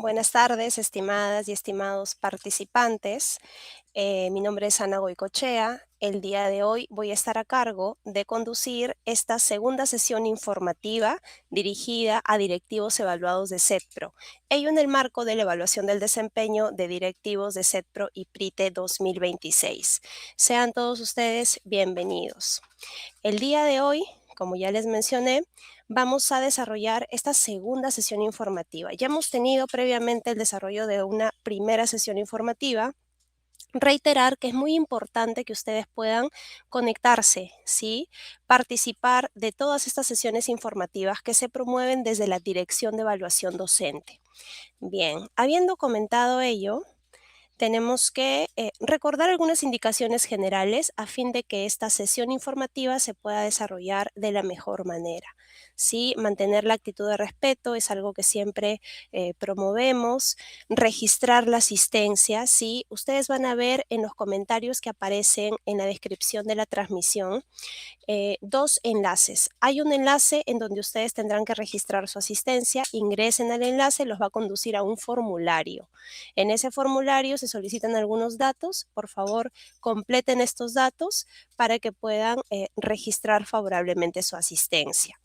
Buenas tardes, estimadas y estimados participantes. Mi nombre es Ana Goicochea. El día de hoy voy a estar a cargo de conducir esta segunda sesión informativa dirigida a directivos evaluados de CETPRO, ello en el marco de la evaluación del desempeño de directivos de CETPRO y PRITE 2026. Sean todos ustedes bienvenidos. El día de hoy, como ya les mencioné, vamos a desarrollar esta segunda sesión informativa. Ya hemos tenido previamente el desarrollo de una primera sesión informativa. Reiterar que es muy importante que ustedes puedan conectarse, ¿sí? Participar de todas estas sesiones informativas que se promueven desde la Dirección de Evaluación Docente. Bien, habiendo comentado ello, tenemos que recordar algunas indicaciones generales a fin de que esta sesión informativa se pueda desarrollar de la mejor manera. Sí, mantener la actitud de respeto es algo que siempre promovemos. Registrar la asistencia, sí. Ustedes van a ver en los comentarios que aparecen en la descripción de la transmisión dos enlaces. Hay un enlace en donde ustedes tendrán que registrar su asistencia, ingresen al enlace, los va a conducir a un formulario. En ese formulario se solicitan algunos datos, por favor completen estos datos para que puedan registrar favorablemente su asistencia.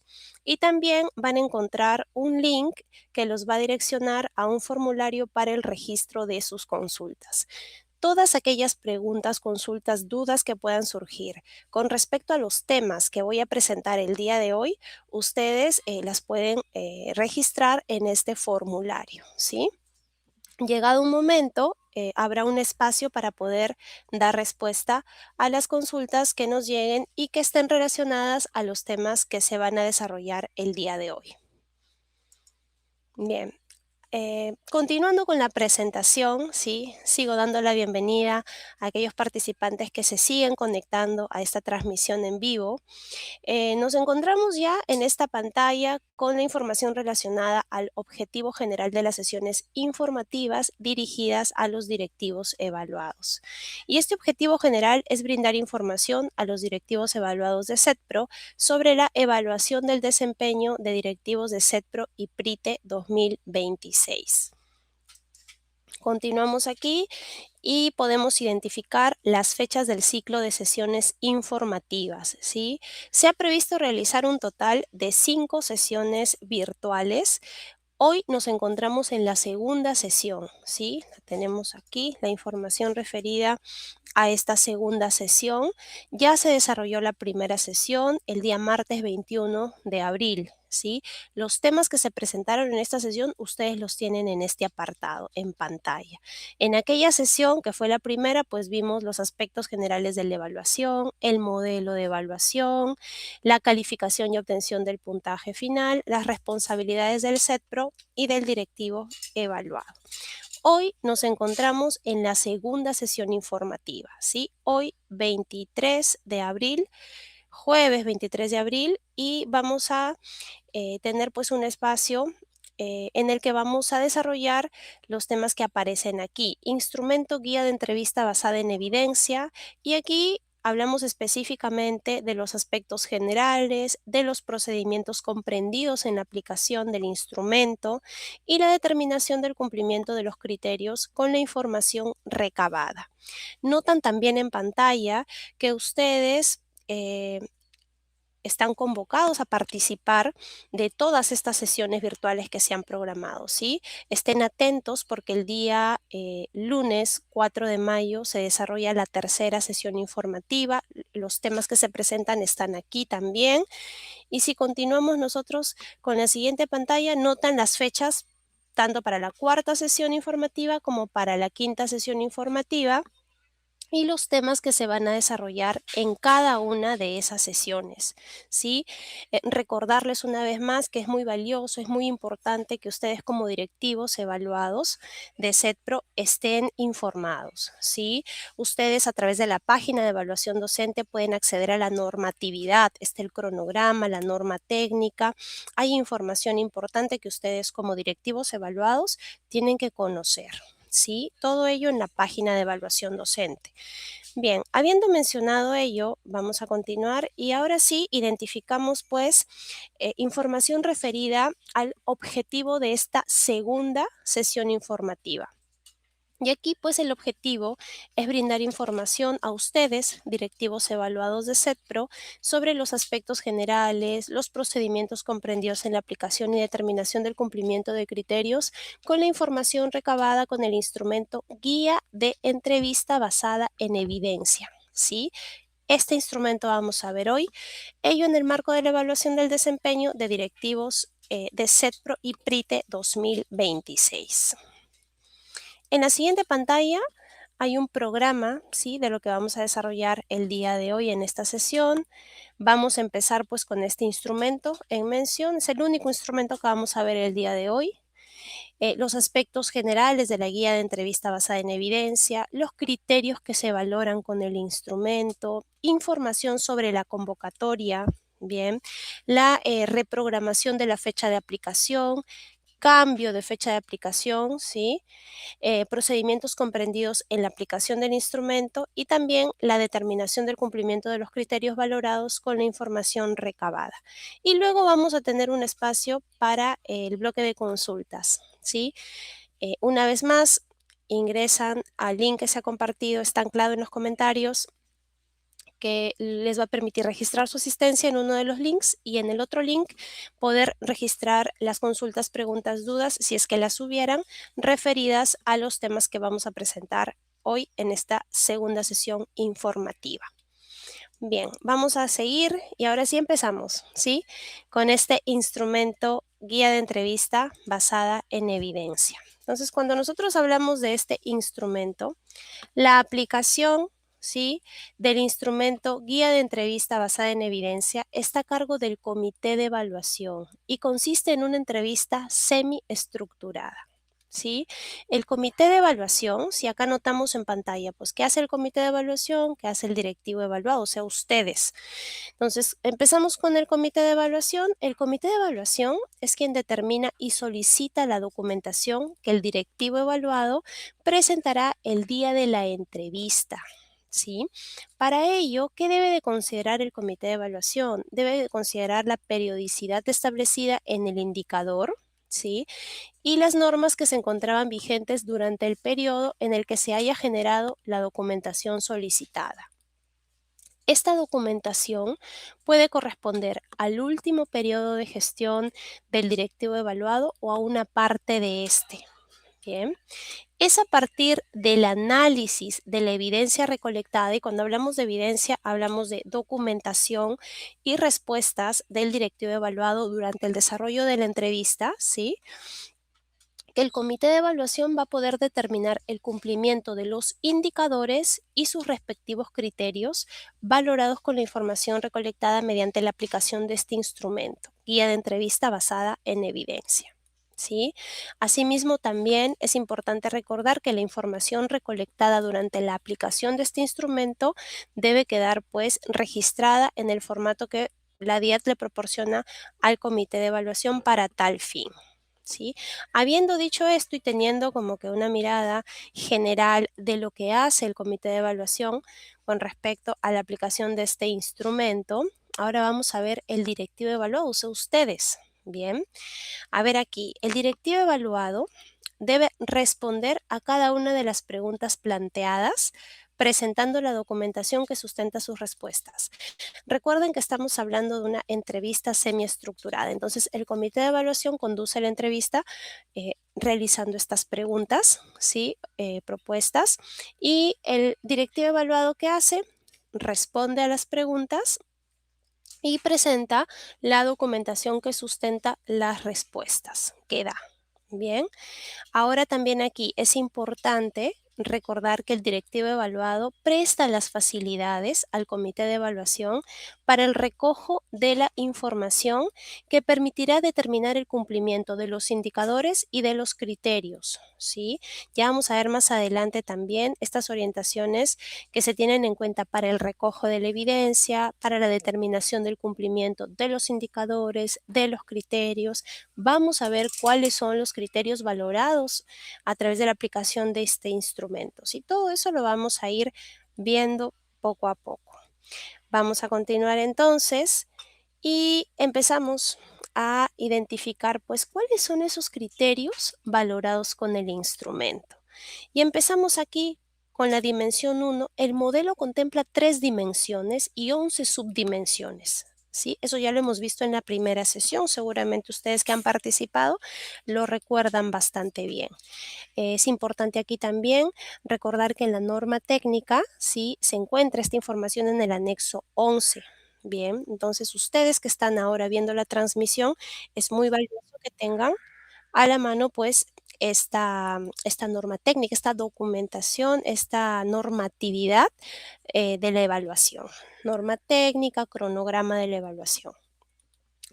Y también van a encontrar un link que los va a direccionar a un formulario para el registro de sus consultas. Todas aquellas preguntas, consultas, dudas que puedan surgir con respecto a los temas que voy a presentar el día de hoy, ustedes las pueden registrar en este formulario, ¿sí? Llegado un momento, habrá un espacio para poder dar respuesta a las consultas que nos lleguen y que estén relacionadas a los temas que se van a desarrollar el día de hoy. Bien, continuando con la presentación, ¿sí? Sigo dando la bienvenida a aquellos participantes que se siguen conectando a esta transmisión en vivo. Nos encontramos ya en esta pantalla con la información relacionada al objetivo general de las sesiones informativas dirigidas a los directivos evaluados. Y este objetivo general es brindar información a los directivos evaluados de CETPRO sobre la evaluación del desempeño de directivos de CETPRO y PRITE 2026. Continuamos aquí y podemos identificar las fechas del ciclo de sesiones informativas, ¿sí? Se ha previsto realizar un total de 5 sesiones virtuales. Hoy nos encontramos en la segunda sesión, ¿sí? Tenemos aquí la información referida a esta segunda sesión. Ya se desarrolló la primera sesión el día martes 21 de abril, ¿sí? Los temas que se presentaron en esta sesión, ustedes los tienen en este apartado, en pantalla. En aquella sesión, que fue la primera, pues vimos los aspectos generales de la evaluación, el modelo de evaluación, la calificación y obtención del puntaje final, las responsabilidades del CETPRO y del directivo evaluado. Hoy nos encontramos en la segunda sesión informativa, ¿sí? Hoy 23 de abril, jueves 23 de abril, y vamos a tener pues un espacio en el que vamos a desarrollar los temas que aparecen aquí. Instrumento guía de entrevista basada en evidencia, y aquí hablamos específicamente de los aspectos generales, de los procedimientos comprendidos en la aplicación del instrumento y la determinación del cumplimiento de los criterios con la información recabada. Notan también en pantalla que ustedes están convocados a participar de todas estas sesiones virtuales que se han programado, ¿sí? Estén atentos porque el día lunes 4 de mayo se desarrolla la tercera sesión informativa. Los temas que se presentan están aquí también. Y si continuamos nosotros con la siguiente pantalla, notan las fechas tanto para la cuarta sesión informativa como para la quinta sesión informativa y los temas que se van a desarrollar en cada una de esas sesiones, ¿sí? Recordarles una vez más que es muy valioso, es muy importante que ustedes como directivos evaluados de CETPRO estén informados, ¿sí? Ustedes a través de la página de evaluación docente pueden acceder a la normatividad, está el cronograma, la norma técnica, hay información importante que ustedes como directivos evaluados tienen que conocer. ¿Sí? Todo ello en la página de evaluación docente. Bien, habiendo mencionado ello, vamos a continuar y ahora sí identificamos pues información referida al objetivo de esta segunda sesión informativa. Y aquí pues el objetivo es brindar información a ustedes, directivos evaluados de SETPRO, sobre los aspectos generales, los procedimientos comprendidos en la aplicación y determinación del cumplimiento de criterios con la información recabada con el instrumento guía de entrevista basada en evidencia. ¿Sí? Este instrumento vamos a ver hoy, ello en el marco de la evaluación del desempeño de directivos de SETPRO y PRITE 2026. En la siguiente pantalla hay un programa, ¿sí?, de lo que vamos a desarrollar el día de hoy en esta sesión. Vamos a empezar pues con este instrumento en mención. Es el único instrumento que vamos a ver el día de hoy. Los aspectos generales de la guía de entrevista basada en evidencia, los criterios que se valoran con el instrumento, información sobre la convocatoria, bien, la reprogramación de la fecha de aplicación, cambio de fecha de aplicación, ¿sí? Procedimientos comprendidos en la aplicación del instrumento y también la determinación del cumplimiento de los criterios valorados con la información recabada. Y luego vamos a tener un espacio para el bloque de consultas, ¿sí? Una vez más, ingresan al link que se ha compartido, está anclado en los comentarios, que les va a permitir registrar su asistencia en uno de los links y en el otro link poder registrar las consultas, preguntas, dudas, si es que las hubieran, referidas a los temas que vamos a presentar hoy en esta segunda sesión informativa. Bien, vamos a seguir y ahora sí empezamos, ¿sí? Con este instrumento guía de entrevista basada en evidencia. Entonces, cuando nosotros hablamos de este instrumento, la aplicación, ¿sí?, del instrumento guía de entrevista basada en evidencia está a cargo del comité de evaluación y consiste en una entrevista semiestructurada. ¿Sí? El comité de evaluación, si acá notamos en pantalla, pues, ¿qué hace el comité de evaluación? ¿Qué hace el directivo evaluado? O sea, ustedes. Entonces, empezamos con el comité de evaluación. El comité de evaluación es quien determina y solicita la documentación que el directivo evaluado presentará el día de la entrevista. ¿Sí? Para ello, ¿qué debe de considerar el comité de evaluación? Debe de considerar la periodicidad establecida en el indicador, ¿sí?, y las normas que se encontraban vigentes durante el periodo en el que se haya generado la documentación solicitada. Esta documentación puede corresponder al último periodo de gestión del directivo evaluado o a una parte de este. Bien. Es a partir del análisis de la evidencia recolectada, y cuando hablamos de evidencia hablamos de documentación y respuestas del directivo evaluado durante el desarrollo de la entrevista, ¿sí?, que el comité de evaluación va a poder determinar el cumplimiento de los indicadores y sus respectivos criterios valorados con la información recolectada mediante la aplicación de este instrumento, guía de entrevista basada en evidencia. ¿Sí? Asimismo, también es importante recordar que la información recolectada durante la aplicación de este instrumento debe quedar pues registrada en el formato que la DIAT le proporciona al comité de evaluación para tal fin. ¿Sí? Habiendo dicho esto y teniendo como que una mirada general de lo que hace el comité de evaluación con respecto a la aplicación de este instrumento, ahora vamos a ver el directivo evaluado, o sea, ustedes. Bien, a ver aquí, el directivo evaluado debe responder a cada una de las preguntas planteadas, presentando la documentación que sustenta sus respuestas. Recuerden que estamos hablando de una entrevista semiestructurada. Entonces, el comité de evaluación conduce la entrevista realizando estas preguntas, ¿sí?, propuestas, y el directivo evaluado, ¿qué hace? Responde a las preguntas y presenta la documentación que sustenta las respuestas que da. Bien. Ahora también aquí es importante recordar que el directivo evaluado presta las facilidades al comité de evaluación para el recojo de la información que permitirá determinar el cumplimiento de los indicadores y de los criterios, ¿sí? Ya vamos a ver más adelante también estas orientaciones que se tienen en cuenta para el recojo de la evidencia, para la determinación del cumplimiento de los indicadores, de los criterios. Vamos a ver cuáles son los criterios valorados a través de la aplicación de este instrumento. Y todo eso lo vamos a ir viendo poco a poco. Vamos a continuar entonces y empezamos a identificar pues cuáles son esos criterios valorados con el instrumento. Y empezamos aquí con la dimensión 1. El modelo contempla 3 dimensiones y 11 subdimensiones. ¿Sí? Eso ya lo hemos visto en la primera sesión. Seguramente ustedes que han participado lo recuerdan bastante bien. Es importante aquí también recordar que en la norma técnica, sí, se encuentra esta información en el anexo 11. Bien, entonces ustedes que están ahora viendo la transmisión, es muy valioso que tengan a la mano pues esta norma técnica, esta documentación, esta normatividad de la evaluación. Norma técnica, cronograma de la evaluación.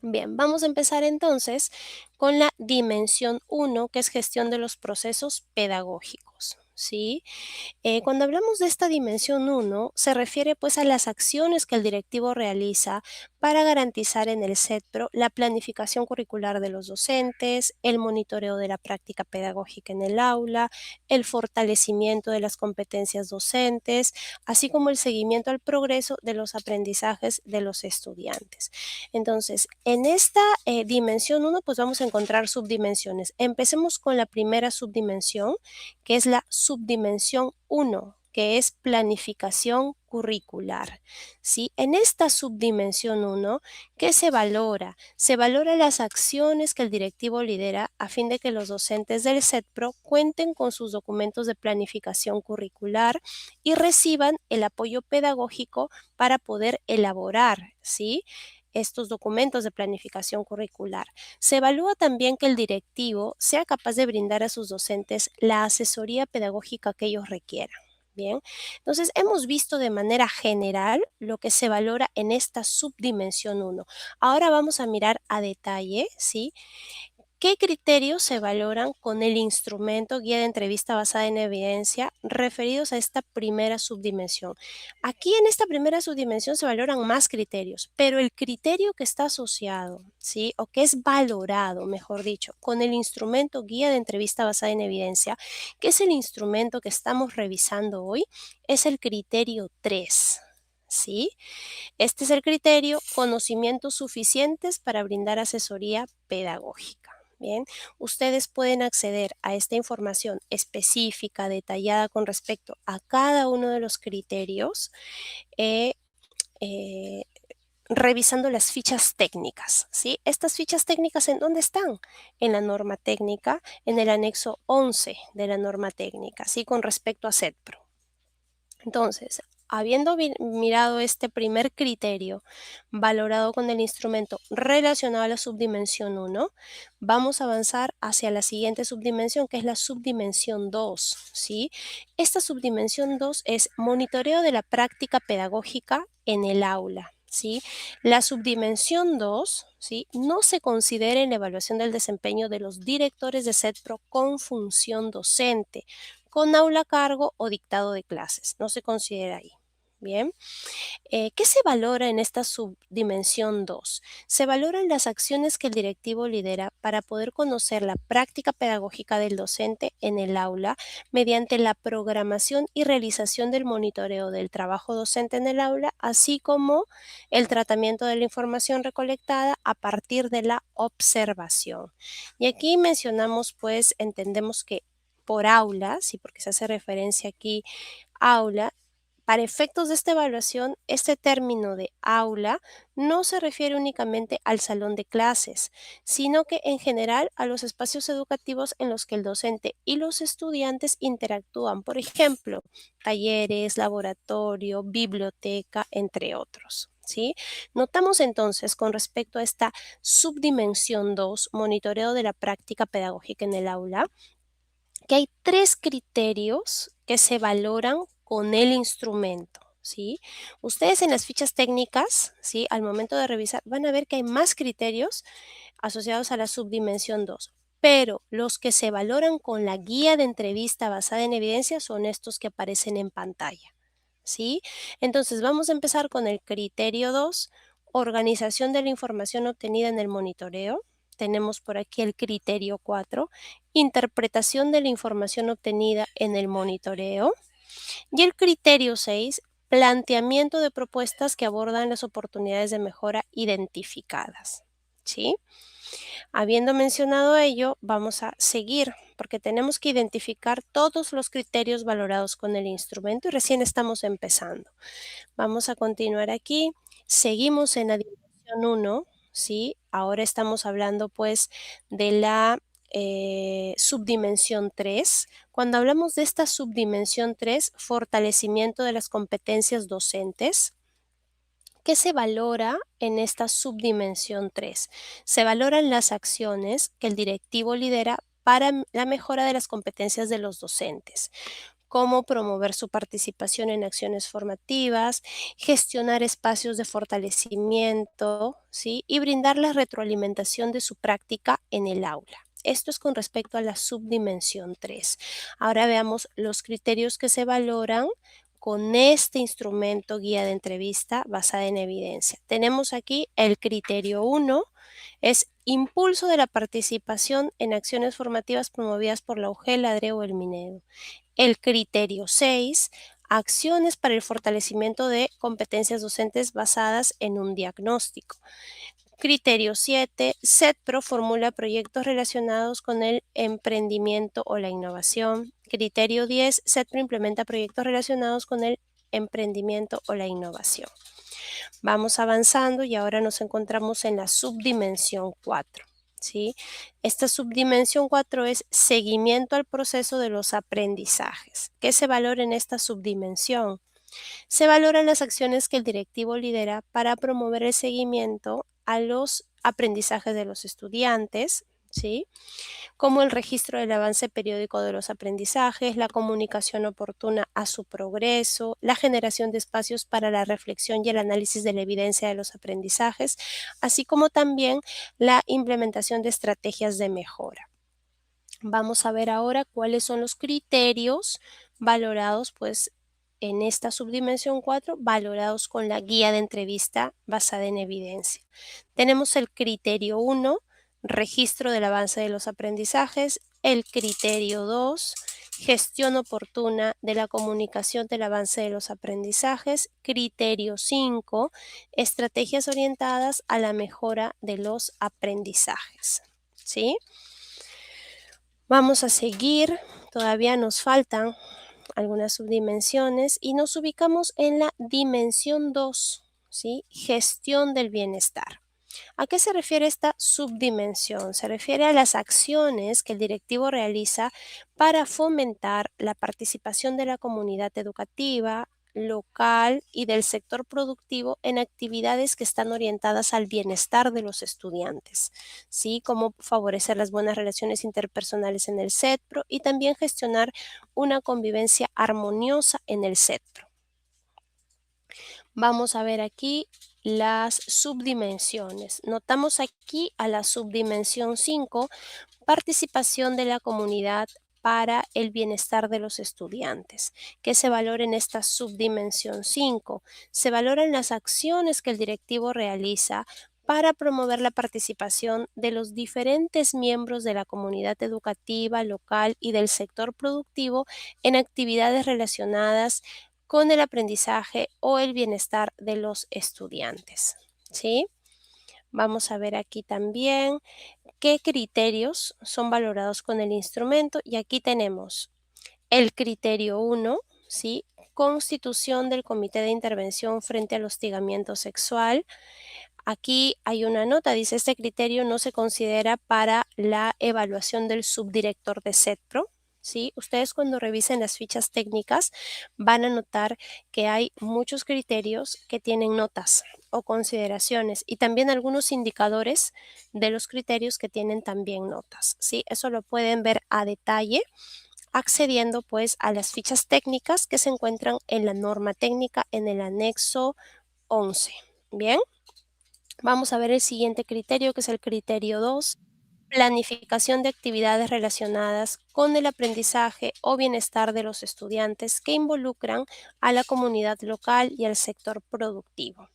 Bien, vamos a empezar entonces con la dimensión 1, que es gestión de los procesos pedagógicos, ¿sí? Cuando hablamos de esta dimensión 1, se refiere pues a las acciones que el directivo realiza para garantizar en el CETPRO la planificación curricular de los docentes, el monitoreo de la práctica pedagógica en el aula, el fortalecimiento de las competencias docentes, así como el seguimiento al progreso de los aprendizajes de los estudiantes. Entonces, en esta dimensión 1, pues vamos a encontrar subdimensiones. Empecemos con la primera subdimensión, que es la subdimensión 1, que es planificación curricular. ¿Sí? En esta subdimensión 1, ¿qué se valora? Se valora las acciones que el directivo lidera a fin de que los docentes del CETPRO cuenten con sus documentos de planificación curricular y reciban el apoyo pedagógico para poder elaborar, ¿sí?, estos documentos de planificación curricular. Se evalúa también que el directivo sea capaz de brindar a sus docentes la asesoría pedagógica que ellos requieran. Bien, entonces hemos visto de manera general lo que se valora en esta subdimensión 1. Ahora vamos a mirar a detalle, ¿sí?, ¿qué criterios se valoran con el instrumento guía de entrevista basada en evidencia referidos a esta primera subdimensión? Aquí en esta primera subdimensión se valoran más criterios, pero el criterio que está asociado, ¿sí?, o que es valorado, mejor dicho, con el instrumento guía de entrevista basada en evidencia, que es el instrumento que estamos revisando hoy, es el criterio 3. ¿Sí? Este es el criterio, conocimientos suficientes para brindar asesoría pedagógica. Bien, ustedes pueden acceder a esta información específica, detallada con respecto a cada uno de los criterios, eh, eh, revisando las fichas técnicas, ¿sí? Estas fichas técnicas, ¿en dónde están? En la norma técnica, en el anexo 11 de la norma técnica, ¿sí? Con respecto a CETPRO. Entonces, habiendo mirado este primer criterio valorado con el instrumento relacionado a la subdimensión 1, vamos a avanzar hacia la siguiente subdimensión, que es la subdimensión 2, ¿sí? Esta subdimensión 2 es monitoreo de la práctica pedagógica en el aula, ¿sí? La subdimensión 2, ¿sí?, no se considera en la evaluación del desempeño de los directores de CETPRO con función docente, con aula a cargo o dictado de clases. No se considera ahí. Bien. ¿Qué se valora en esta subdimensión 2? Se valoran las acciones que el directivo lidera para poder conocer la práctica pedagógica del docente en el aula mediante la programación y realización del monitoreo del trabajo docente en el aula, así como el tratamiento de la información recolectada a partir de la observación. Y aquí mencionamos, pues, entendemos que por aula, sí, porque se hace referencia aquí aula, para efectos de esta evaluación, este término de aula no se refiere únicamente al salón de clases, sino que en general a los espacios educativos en los que el docente y los estudiantes interactúan, por ejemplo, talleres, laboratorio, biblioteca, entre otros. ¿Sí? Notamos entonces con respecto a esta subdimensión 2, monitoreo de la práctica pedagógica en el aula, que hay 3 criterios que se valoran con el instrumento, ¿sí? Ustedes en las fichas técnicas, ¿sí?, al momento de revisar, van a ver que hay más criterios asociados a la subdimensión 2, pero los que se valoran con la guía de entrevista basada en evidencia son estos que aparecen en pantalla, ¿sí? Entonces, vamos a empezar con el criterio 2, organización de la información obtenida en el monitoreo. Tenemos por aquí el criterio 4, interpretación de la información obtenida en el monitoreo. Y el criterio 6, planteamiento de propuestas que abordan las oportunidades de mejora identificadas. ¿Sí? Habiendo mencionado ello, vamos a seguir porque tenemos que identificar todos los criterios valorados con el instrumento y recién estamos empezando. Vamos a continuar aquí. Seguimos en la dimensión 1, ¿sí? Ahora estamos hablando pues de la subdimensión 3. Cuando hablamos de esta subdimensión 3, fortalecimiento de las competencias docentes. ¿Qué se valora en esta subdimensión 3? Se valoran las acciones que el directivo lidera para la mejora de las competencias de los docentes, como promover su participación en acciones formativas, gestionar espacios de fortalecimiento, ¿sí? Y brindar la retroalimentación de su práctica en el aula. Esto es con respecto a la subdimensión 3. Ahora veamos los criterios que se valoran con este instrumento guía de entrevista basada en evidencia. Tenemos aquí el criterio 1, es impulso de la participación en acciones formativas promovidas por la UGEL, la ADRE o el Minedo. El criterio 6, acciones para el fortalecimiento de competencias docentes basadas en un diagnóstico. Criterio 7, SETPRO formula proyectos relacionados con el emprendimiento o la innovación. Criterio 10, SETPRO implementa proyectos relacionados con el emprendimiento o la innovación. Vamos avanzando y ahora nos encontramos en la subdimensión 4. ¿Sí? Esta subdimensión 4 es seguimiento al proceso de los aprendizajes. ¿Qué se valora en esta subdimensión? Se valoran las acciones que el directivo lidera para promover el seguimiento a los aprendizajes de los estudiantes, ¿sí? Como el registro del avance periódico de los aprendizajes, la comunicación oportuna a su progreso, la generación de espacios para la reflexión y el análisis de la evidencia de los aprendizajes, así como también la implementación de estrategias de mejora. Vamos a ver ahora cuáles son los criterios valorados pues en esta subdimensión 4, valorados con la guía de entrevista basada en evidencia. Tenemos el criterio 1, registro del avance de los aprendizajes, el criterio 2, gestión oportuna de la comunicación del avance de los aprendizajes, criterio 5, estrategias orientadas a la mejora de los aprendizajes. ¿Sí? Vamos a seguir, todavía nos faltan algunas subdimensiones y nos ubicamos en la dimensión 2, ¿sí? Gestión del bienestar. ¿A qué se refiere esta subdimensión? Se refiere a las acciones que el directivo realiza para fomentar la participación de la comunidad educativa, local y del sector productivo en actividades que están orientadas al bienestar de los estudiantes, ¿sí? Como favorecer las buenas relaciones interpersonales en el CETPRO y también gestionar una convivencia armoniosa en el CETPRO. Vamos a ver aquí las subdimensiones. Notamos aquí a la subdimensión 5, participación de la comunidad para el bienestar de los estudiantes. ¿Qué se valora en esta subdimensión 5? Se valoran las acciones que el directivo realiza para promover la participación de los diferentes miembros de la comunidad educativa local y del sector productivo en actividades relacionadas con el aprendizaje o el bienestar de los estudiantes. ¿Sí? Vamos a ver aquí también qué criterios son valorados con el instrumento y aquí tenemos el criterio 1, ¿sí? Constitución del Comité de Intervención frente al hostigamiento sexual. Aquí hay una nota, dice este criterio no se considera para la evaluación del subdirector de CETPRO. ¿Sí? Ustedes cuando revisen las fichas técnicas van a notar que hay muchos criterios que tienen notas o consideraciones y también algunos indicadores de los criterios que tienen también notas. ¿Sí? Eso lo pueden ver a detalle accediendo pues a las fichas técnicas que se encuentran en la norma técnica en el anexo 11. Bien. Vamos a ver el siguiente criterio, que es el criterio 2, planificación de actividades relacionadas con el aprendizaje o bienestar de los estudiantes que involucran a la comunidad local y al sector productivo.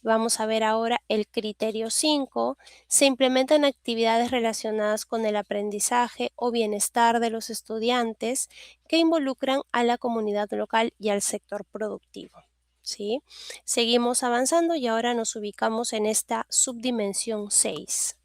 Vamos a ver ahora el criterio 5. Se implementan actividades relacionadas con el aprendizaje o bienestar de los estudiantes que involucran a la comunidad local y al sector productivo. ¿Sí? Seguimos avanzando y ahora nos ubicamos en esta subdimensión 6.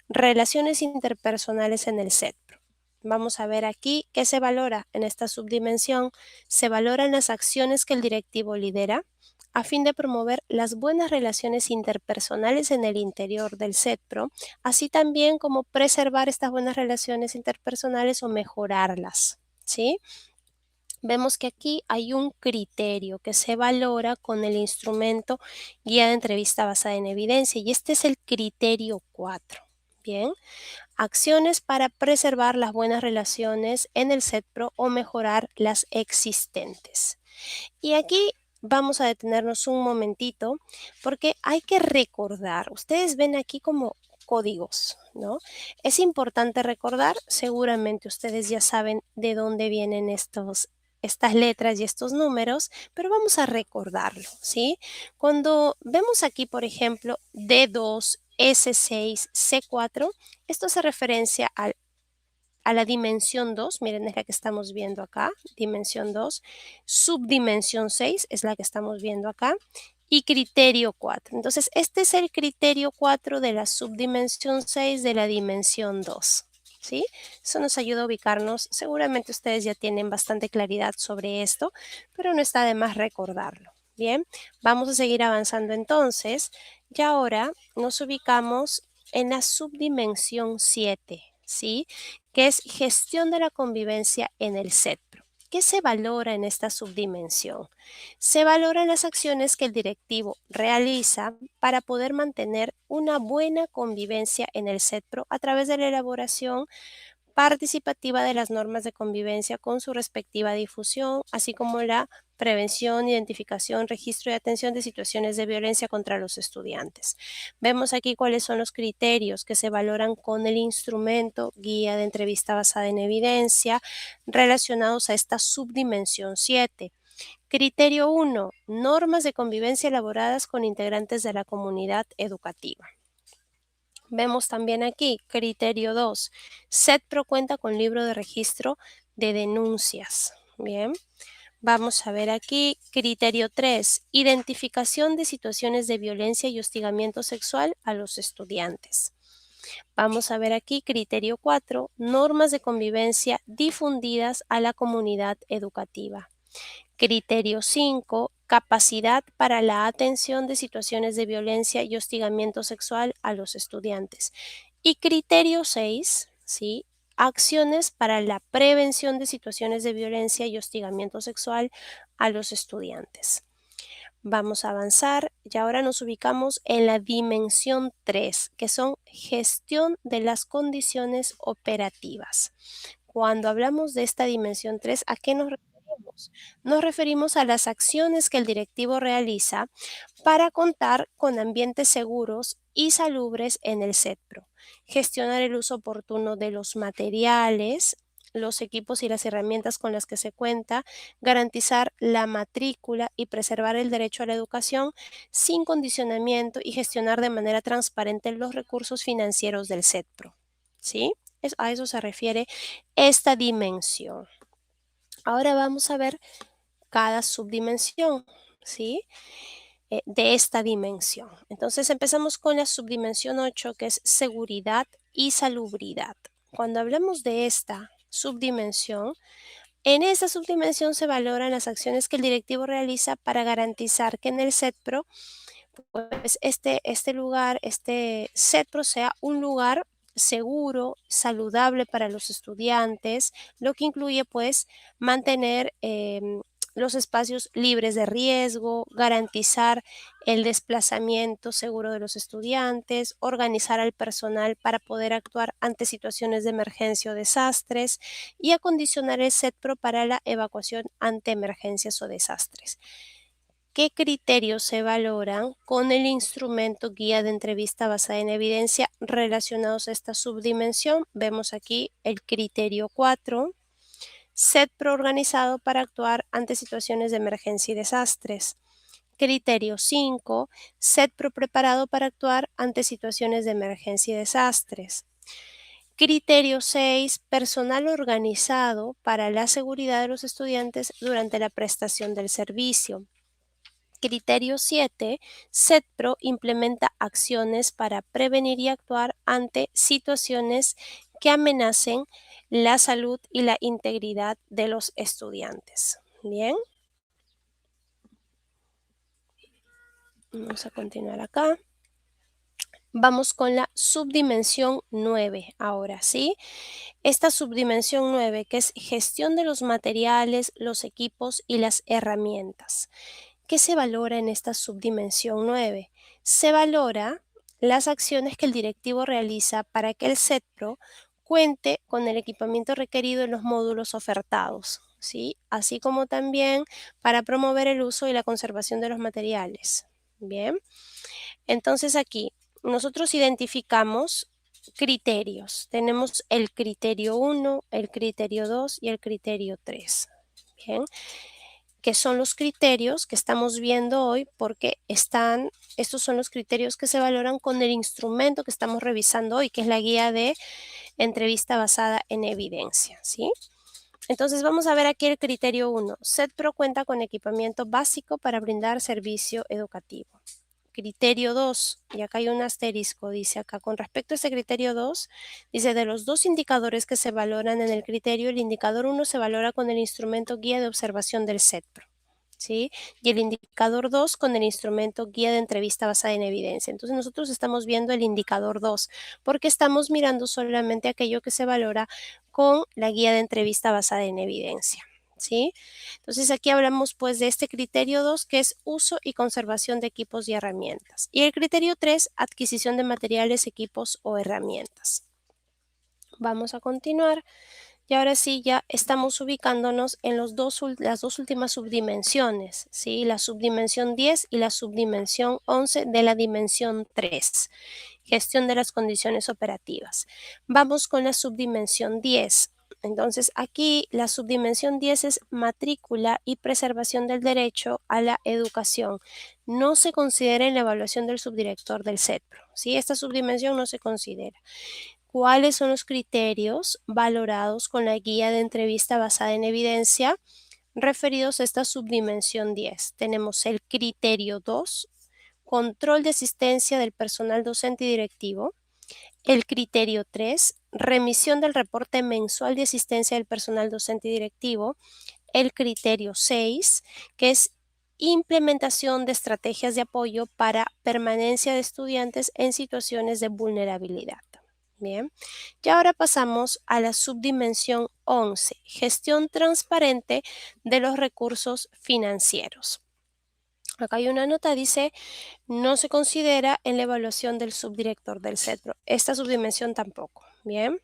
Relaciones interpersonales en el CETPRO. Vamos a ver aquí qué se valora en esta subdimensión. Se valoran las acciones que el directivo lidera a fin de promover las buenas relaciones interpersonales en el interior del CETPRO, así también como preservar estas buenas relaciones interpersonales o mejorarlas. ¿Sí? Vemos que aquí hay un criterio que se valora con el instrumento guía de entrevista basada en evidencia y este es el criterio 4. Bien, acciones para preservar las buenas relaciones en el CETPRO o mejorar las existentes. Y aquí vamos a detenernos un momentito porque hay que recordar, ustedes ven aquí como códigos, ¿no? Es importante recordar, seguramente ustedes ya saben de dónde vienen estas letras y estos números, pero vamos a recordarlo, ¿sí? Cuando vemos aquí, por ejemplo, D2, S6, C4, esto hace referencia a la dimensión 2, miren, es la que estamos viendo acá, dimensión 2, subdimensión 6 es la que estamos viendo acá, y criterio 4. Entonces, este es el criterio 4 de la subdimensión 6 de la dimensión 2. ¿Sí? Eso nos ayuda a ubicarnos. Seguramente ustedes ya tienen bastante claridad sobre esto, pero no está de más recordarlo. Bien, vamos a seguir avanzando entonces. Y ahora nos ubicamos en la subdimensión 7, ¿sí? Que es gestión de la convivencia en el CETPRO. ¿Qué se valora en esta subdimensión? Se valoran las acciones que el directivo realiza para poder mantener una buena convivencia en el CETPRO a través de la elaboración participativa de las normas de convivencia con su respectiva difusión, así como la prevención, identificación, registro y atención de situaciones de violencia contra los estudiantes. Vemos aquí cuáles son los criterios que se valoran con el instrumento guía de entrevista basada en evidencia relacionados a esta subdimensión 7. Criterio 1. Normas de convivencia elaboradas con integrantes de la comunidad educativa. Vemos también aquí, criterio 2, CETPRO cuenta con libro de registro de denuncias. Bien, vamos a ver aquí, criterio 3, identificación de situaciones de violencia y hostigamiento sexual a los estudiantes. Vamos a ver aquí, criterio 4, normas de convivencia difundidas a la comunidad educativa. Criterio 5, capacidad para la atención de situaciones de violencia y hostigamiento sexual a los estudiantes. Y criterio 6, ¿sí? Acciones para la prevención de situaciones de violencia y hostigamiento sexual a los estudiantes. Vamos a avanzar y ahora nos ubicamos en la dimensión 3, que son gestión de las condiciones operativas. Cuando hablamos de esta dimensión 3, ¿a qué nos referimos? Nos referimos a las acciones que el directivo realiza para contar con ambientes seguros y salubres en el CETPRO, gestionar el uso oportuno de los materiales, los equipos y las herramientas con las que se cuenta, garantizar la matrícula y preservar el derecho a la educación sin condicionamiento y gestionar de manera transparente los recursos financieros del CETPRO. ¿Sí? A eso se refiere esta dimensión. Ahora vamos a ver cada subdimensión, ¿sí? De esta dimensión. Entonces empezamos con la subdimensión 8, que es seguridad y salubridad. Cuando hablamos de esta subdimensión, en esta subdimensión se valoran las acciones que el directivo realiza para garantizar que en el CETPRO, pues este lugar, este CETPRO sea un lugar seguro, saludable para los estudiantes, lo que incluye pues mantener los espacios libres de riesgo, garantizar el desplazamiento seguro de los estudiantes, organizar al personal para poder actuar ante situaciones de emergencia o desastres y acondicionar el CETPRO para la evacuación ante emergencias o desastres. ¿Qué criterios se valoran con el instrumento guía de entrevista basada en evidencia relacionados a esta subdimensión? Vemos aquí el criterio 4, CETPRO organizado para actuar ante situaciones de emergencia y desastres. Criterio 5, CETPRO preparado para actuar ante situaciones de emergencia y desastres. Criterio 6, personal organizado para la seguridad de los estudiantes durante la prestación del servicio. Criterio 7, CETPRO implementa acciones para prevenir y actuar ante situaciones que amenacen la salud y la integridad de los estudiantes. Bien, vamos a continuar acá. Vamos con la subdimensión 9 ahora, ¿sí? Esta subdimensión 9, que es gestión de los materiales, los equipos y las herramientas. ¿Qué se valora en esta subdimensión 9? Se valora las acciones que el directivo realiza para que el CETPRO cuente con el equipamiento requerido en los módulos ofertados, ¿sí? Así como también para promover el uso y la conservación de los materiales. Bien, entonces aquí nosotros identificamos criterios. Tenemos el criterio 1, el criterio 2 y el criterio 3. Bien, que son los criterios que estamos viendo hoy porque estos son los criterios que se valoran con el instrumento que estamos revisando hoy, que es la guía de entrevista basada en evidencia, ¿sí? Entonces vamos a ver aquí el criterio 1. CETPRO cuenta con equipamiento básico para brindar servicio educativo. Criterio 2, y acá hay un asterisco, dice acá, con respecto a ese criterio 2, dice de los dos indicadores que se valoran en el criterio, el indicador 1 se valora con el instrumento guía de observación del CETPRO, ¿sí? Y el indicador 2 con el instrumento guía de entrevista basada en evidencia. Entonces nosotros estamos viendo el indicador 2 porque estamos mirando solamente aquello que se valora con la guía de entrevista basada en evidencia, ¿sí? Entonces aquí hablamos pues de este criterio 2 que es uso y conservación de equipos y herramientas. Y el criterio 3, adquisición de materiales, equipos o herramientas. Vamos a continuar. Y ahora sí, ya estamos ubicándonos en las dos últimas subdimensiones, ¿sí? La subdimensión 10 y la subdimensión 11 de la dimensión 3, gestión de las condiciones operativas. Vamos con la subdimensión 10. Entonces, aquí la subdimensión 10 es matrícula y preservación del derecho a la educación. No se considera en la evaluación del subdirector del CETPRO, ¿sí? Esta subdimensión no se considera. ¿Cuáles son los criterios valorados con la guía de entrevista basada en evidencia referidos a esta subdimensión 10? Tenemos el criterio 2, control de asistencia del personal docente y directivo. El criterio 3, remisión del reporte mensual de asistencia del personal docente y directivo. El criterio 6, que es implementación de estrategias de apoyo para permanencia de estudiantes en situaciones de vulnerabilidad. Bien, y ahora pasamos a la subdimensión 11, gestión transparente de los recursos financieros. Acá hay una nota, dice, no se considera en la evaluación del subdirector del CETPRO. Esta subdimensión tampoco. Bien,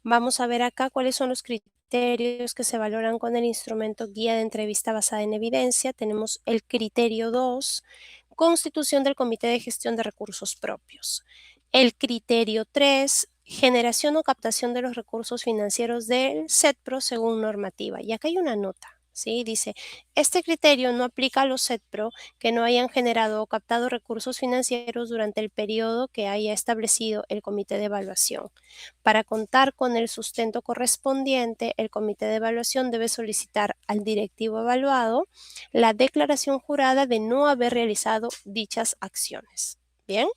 vamos a ver acá cuáles son los criterios que se valoran con el instrumento guía de entrevista basada en evidencia. Tenemos el criterio 2, constitución del Comité de Gestión de Recursos Propios. El criterio 3, generación o captación de los recursos financieros del CETPRO según normativa. Y acá hay una nota, ¿sí? Dice, este criterio no aplica a los CETPRO que no hayan generado o captado recursos financieros durante el periodo que haya establecido el comité de evaluación. Para contar con el sustento correspondiente, el comité de evaluación debe solicitar al directivo evaluado la declaración jurada de no haber realizado dichas acciones. Bien.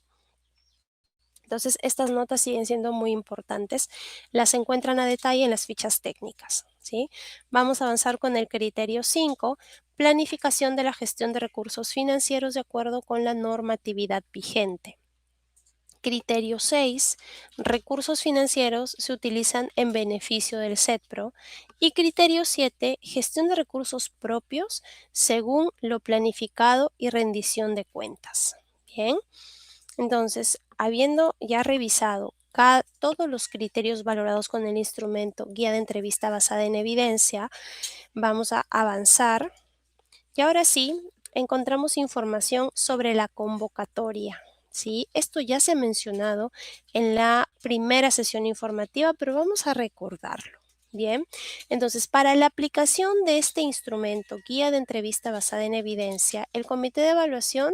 Entonces, estas notas siguen siendo muy importantes. Las encuentran a detalle en las fichas técnicas, ¿sí? Vamos a avanzar con el criterio 5, planificación de la gestión de recursos financieros de acuerdo con la normatividad vigente. Criterio 6, recursos financieros se utilizan en beneficio del CETPRO. Y criterio 7, gestión de recursos propios según lo planificado y rendición de cuentas. Bien. Entonces, habiendo ya revisado todos los criterios valorados con el instrumento guía de entrevista basada en evidencia, vamos a avanzar. Y ahora sí, encontramos información sobre la convocatoria, ¿sí? Esto ya se ha mencionado en la primera sesión informativa, pero vamos a recordarlo. Bien, entonces para la aplicación de este instrumento, guía de entrevista basada en evidencia, el comité de evaluación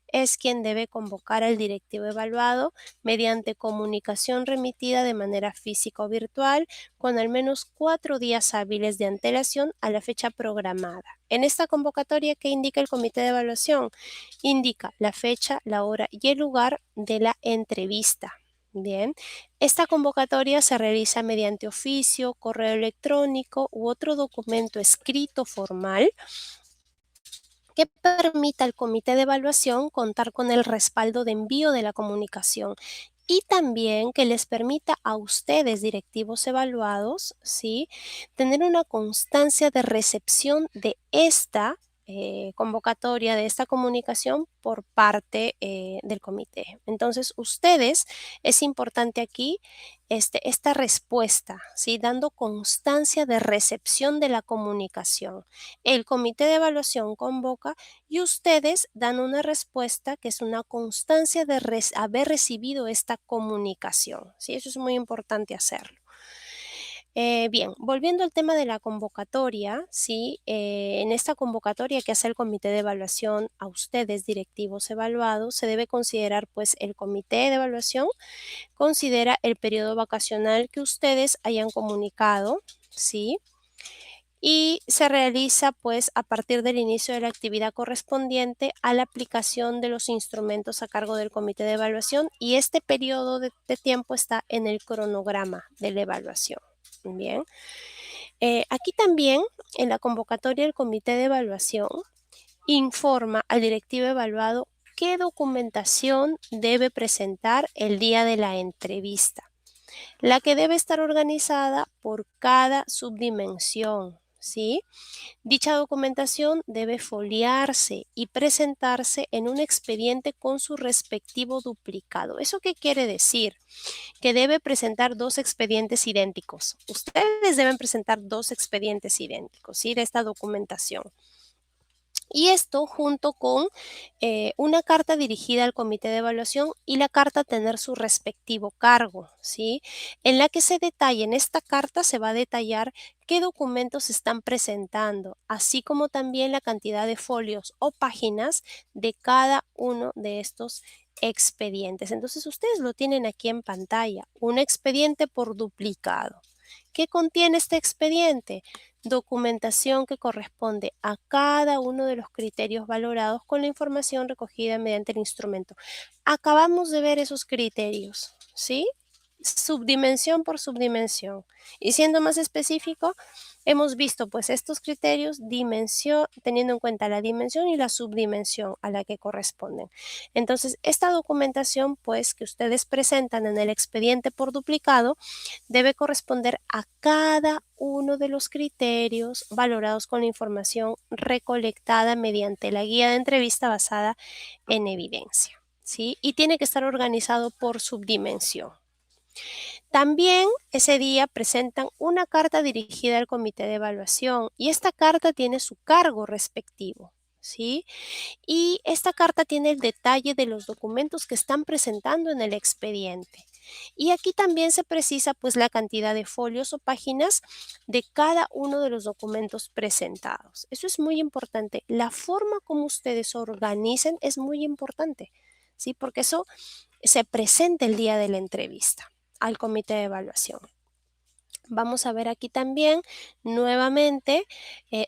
es quien debe convocar al directivo evaluado mediante comunicación remitida de manera física o virtual con al menos 4 días hábiles de antelación a la fecha programada. En esta convocatoria, ¿qué indica el comité de evaluación? Indica la fecha, la hora y el lugar de la entrevista. Bien, esta convocatoria se realiza mediante oficio, correo electrónico u otro documento escrito formal que permita al comité de evaluación contar con el respaldo de envío de la comunicación y también que les permita a ustedes, directivos evaluados, ¿sí?, tener una constancia de recepción de esta convocatoria, de esta comunicación por parte del comité. Entonces, ustedes, es importante aquí esta respuesta, ¿sí?, dando constancia de recepción de la comunicación. El comité de evaluación convoca y ustedes dan una respuesta que es una constancia de haber recibido esta comunicación, ¿sí? Eso es muy importante hacerlo. Bien, volviendo al tema de la convocatoria, ¿sí? En esta convocatoria que hace el comité de evaluación a ustedes, directivos evaluados, se debe considerar, pues, el comité de evaluación considera el periodo vacacional que ustedes hayan comunicado, ¿sí? Y se realiza pues a partir del inicio de la actividad correspondiente a la aplicación de los instrumentos a cargo del comité de evaluación y este periodo de tiempo está en el cronograma de la evaluación. Bien, aquí también en la convocatoria del comité de evaluación informa al directivo evaluado qué documentación debe presentar el día de la entrevista, la que debe estar organizada por cada subdimensión, ¿sí? Dicha documentación debe foliarse y presentarse en un expediente con su respectivo duplicado. ¿Eso qué quiere decir? Que debe presentar 2 expedientes idénticos. Ustedes deben presentar 2 expedientes idénticos, ¿sí?, de esta documentación. Y esto junto con una carta dirigida al comité de evaluación y la carta tener su respectivo cargo, ¿sí? En la que se detalla, en esta carta se va a detallar qué documentos se están presentando, así como también la cantidad de folios o páginas de cada uno de estos expedientes. Entonces ustedes lo tienen aquí en pantalla, un expediente por duplicado. ¿Qué contiene este expediente? Documentación que corresponde a cada uno de los criterios valorados con la información recogida mediante el instrumento. Acabamos de ver esos criterios, ¿sí? Subdimensión por subdimensión. Y siendo más específico, hemos visto pues estos criterios, dimensión, teniendo en cuenta la dimensión y la subdimensión a la que corresponden. Entonces, esta documentación pues que ustedes presentan en el expediente por duplicado debe corresponder a cada uno de los criterios valorados con la información recolectada mediante la guía de entrevista basada en evidencia, ¿sí? Y tiene que estar organizado por subdimensión. También ese día presentan una carta dirigida al comité de evaluación y esta carta tiene su cargo respectivo, ¿sí? Y esta carta tiene el detalle de los documentos que están presentando en el expediente. Y aquí también se precisa pues la cantidad de folios o páginas de cada uno de los documentos presentados. Eso es muy importante. La forma como ustedes organicen es muy importante, ¿sí? Porque eso se presenta el día de la entrevista al comité de evaluación. Vamos a ver aquí también nuevamente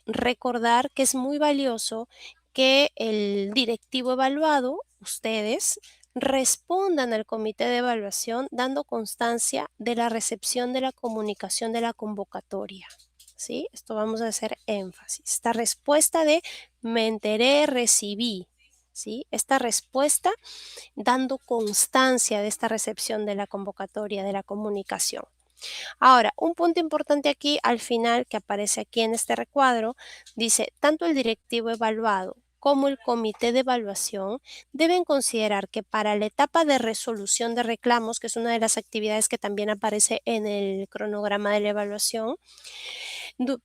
recordar que es muy valioso que el directivo evaluado, ustedes, respondan al comité de evaluación dando constancia de la recepción de la comunicación de la convocatoria. ¿Sí? Esto vamos a hacer énfasis. Esta respuesta de me enteré, recibí. ¿Sí? Esta respuesta dando constancia de esta recepción de la convocatoria, de la comunicación. Ahora, un punto importante aquí al final que aparece aquí en este recuadro, dice, tanto el directivo evaluado como el comité de evaluación deben considerar que para la etapa de resolución de reclamos, que es una de las actividades que también aparece en el cronograma de la evaluación,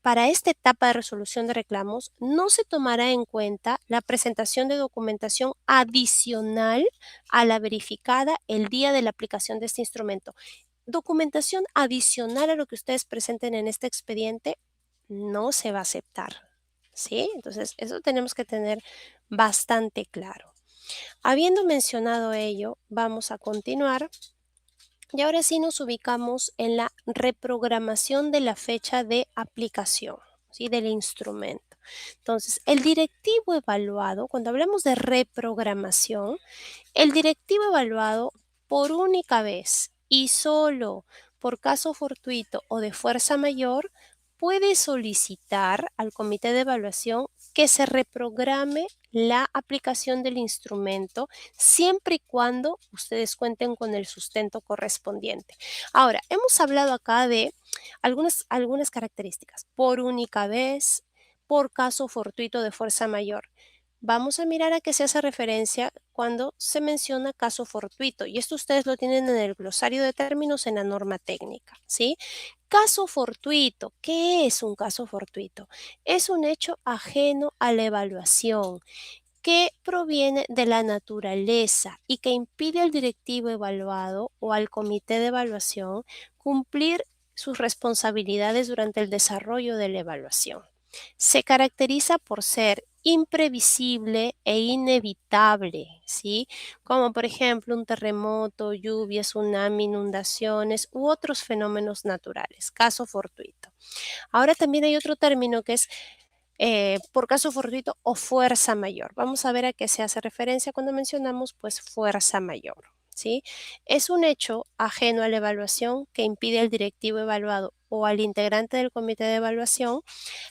para esta etapa de resolución de reclamos no se tomará en cuenta la presentación de documentación adicional a la verificada el día de la aplicación de este instrumento. documentación adicional a lo que ustedes presenten en este expediente no se va a aceptar, ¿sí? Entonces, eso tenemos que tener bastante claro. Habiendo mencionado ello, vamos a continuar y ahora sí nos ubicamos en la reprogramación de la fecha de aplicación, ¿sí? Del instrumento. Entonces, el directivo evaluado, cuando hablamos de reprogramación, el directivo evaluado por única vez y solo por caso fortuito o de fuerza mayor puede solicitar al comité de evaluación que se reprograme la aplicación del instrumento siempre y cuando ustedes cuenten con el sustento correspondiente. Ahora, hemos hablado acá de algunas características. Por única vez, por caso fortuito de fuerza mayor. Vamos a mirar a qué se hace referencia cuando se menciona caso fortuito. Y esto ustedes lo tienen en el glosario de términos en la norma técnica, ¿sí? Caso fortuito. ¿Qué es un caso fortuito? Es un hecho ajeno a la evaluación que proviene de la naturaleza y que impide al directivo evaluado o al comité de evaluación cumplir sus responsabilidades durante el desarrollo de la evaluación. Se caracteriza por ser imprevisible e inevitable, ¿sí? Como por ejemplo un terremoto, lluvia, tsunami, inundaciones u otros fenómenos naturales, caso fortuito. Ahora también hay otro término que es por caso fortuito o fuerza mayor. Vamos a ver a qué se hace referencia cuando mencionamos pues fuerza mayor, ¿sí? Es un hecho ajeno a la evaluación que impide al directivo evaluado o al integrante del comité de evaluación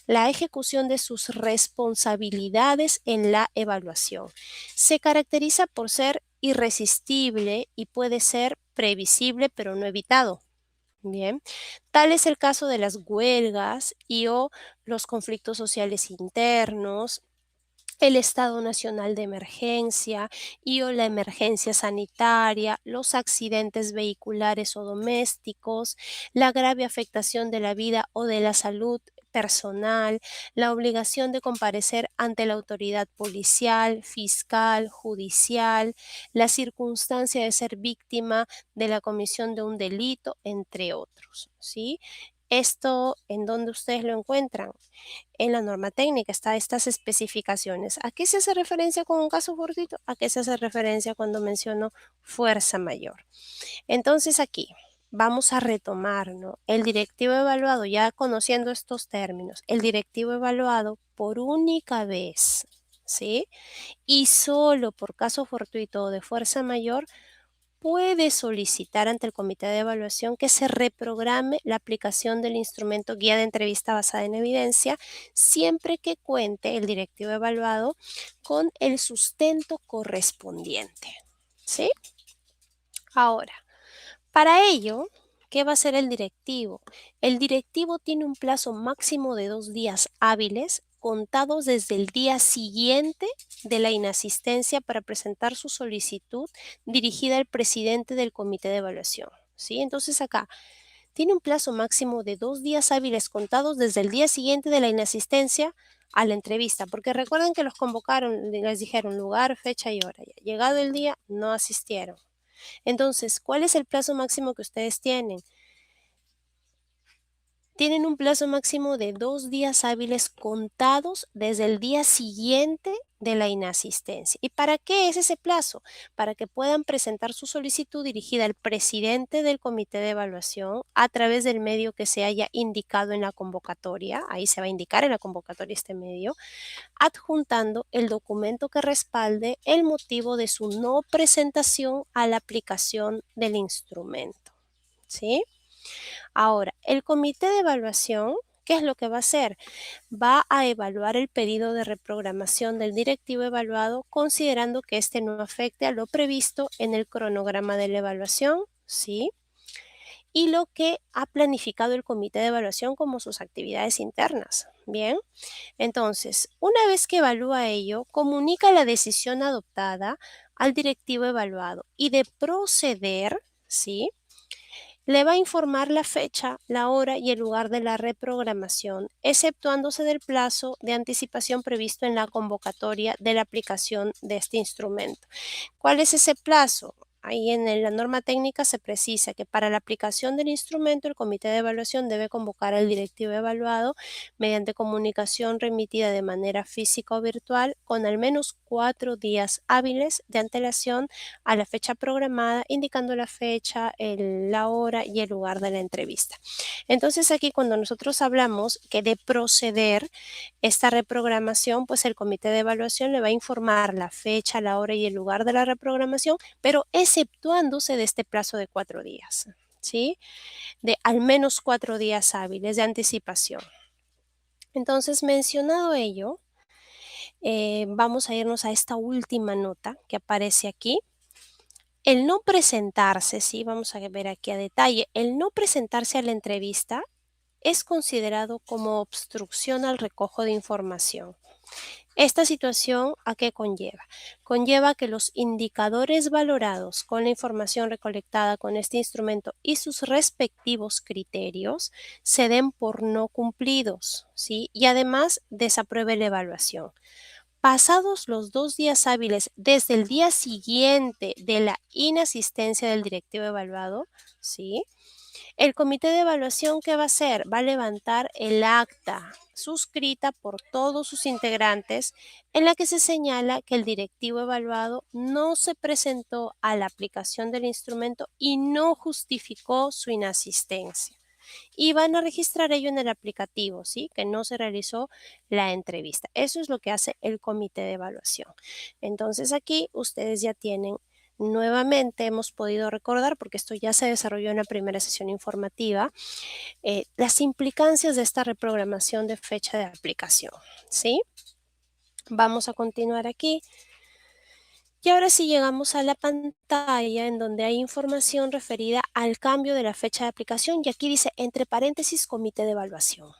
la ejecución de sus responsabilidades en la evaluación. Se caracteriza por ser irresistible y puede ser previsible pero no evitado. Bien, tal es el caso de las huelgas y o los conflictos sociales internos, el estado nacional de emergencia y o la emergencia sanitaria, los accidentes vehiculares o domésticos, la grave afectación de la vida o de la salud personal, la obligación de comparecer ante la autoridad policial, fiscal, judicial, la circunstancia de ser víctima de la comisión de un delito, entre otros, ¿sí? Esto, ¿en dónde ustedes lo encuentran? En la norma técnica está estas especificaciones. ¿A qué se hace referencia con un caso fortuito? ¿A qué se hace referencia cuando menciono fuerza mayor? Entonces aquí vamos a retomar, ¿no? El directivo evaluado, ya conociendo estos términos, el directivo evaluado por única vez, ¿sí? Y solo por caso fortuito o de fuerza mayor puede solicitar ante el comité de evaluación que se reprograme la aplicación del instrumento guía de entrevista basada en evidencia, siempre que cuente el directivo evaluado con el sustento correspondiente. ¿Sí? Ahora, para ello, ¿qué va a hacer el directivo? El directivo tiene un plazo máximo de 2 días hábiles contados desde el día siguiente de la inasistencia para presentar su solicitud dirigida al presidente del comité de evaluación. ¿Sí? Entonces acá tiene un plazo máximo de 2 días hábiles contados desde el día siguiente de la inasistencia a la entrevista, porque recuerden que los convocaron, les dijeron lugar, fecha y hora. Llegado el día, no asistieron. Entonces, ¿cuál es el plazo máximo que ustedes tienen? Tienen un plazo máximo de 2 días hábiles contados desde el día siguiente de la inasistencia. ¿Y para qué es ese plazo? Para que puedan presentar su solicitud dirigida al presidente del comité de evaluación a través del medio que se haya indicado en la convocatoria. Ahí se va a indicar en la convocatoria este medio, adjuntando el documento que respalde el motivo de su no presentación a la aplicación del instrumento. ¿Sí? Ahora, el comité de evaluación, ¿qué es lo que va a hacer? Va a evaluar el pedido de reprogramación del directivo evaluado considerando que éste no afecte a lo previsto en el cronograma de la evaluación, ¿sí? Y lo que ha planificado el comité de evaluación como sus actividades internas. Bien, entonces, una vez que evalúa ello, comunica la decisión adoptada al directivo evaluado y de proceder, ¿sí? Le va a informar la fecha, la hora y el lugar de la reprogramación, exceptuándose del plazo de anticipación previsto en la convocatoria de la aplicación de este instrumento. ¿Cuál es ese plazo? Ahí en la norma técnica se precisa que para la aplicación del instrumento el comité de evaluación debe convocar al directivo evaluado mediante comunicación remitida de manera física o virtual con al menos 4 días hábiles de antelación a la fecha programada, indicando la fecha, la hora y el lugar de la entrevista. Entonces aquí cuando nosotros hablamos que de proceder esta reprogramación, pues el comité de evaluación le va a informar la fecha, la hora y el lugar de la reprogramación, pero exceptuándose de este plazo de 4 días, ¿sí? De al menos 4 días hábiles de anticipación. Entonces, mencionado ello, vamos a irnos a esta última nota que aparece aquí. El no presentarse, ¿sí? Vamos a ver aquí a detalle. El no presentarse a la entrevista es considerado como obstrucción al recojo de información. Esta situación, ¿a qué conlleva? Conlleva que los indicadores valorados con la información recolectada con este instrumento y sus respectivos criterios se den por no cumplidos, ¿sí? Y además desapruebe la evaluación. Pasados los 2 días hábiles desde el día siguiente de la inasistencia del directivo evaluado, ¿sí? El comité de evaluación, ¿qué va a hacer? Va a levantar el acta suscrita por todos sus integrantes en la que se señala que el directivo evaluado no se presentó a la aplicación del instrumento y no justificó su inasistencia. Y van a registrar ello en el aplicativo, ¿sí? Que no se realizó la entrevista. Eso es lo que hace el comité de evaluación. Entonces aquí ustedes ya tienen. Nuevamente hemos podido recordar, porque esto ya se desarrolló en la primera sesión informativa, las implicancias de esta reprogramación de fecha de aplicación, ¿sí? Vamos a continuar aquí. Y ahora sí llegamos a la pantalla en donde hay información referida al cambio de la fecha de aplicación y aquí dice entre paréntesis comité de evaluación,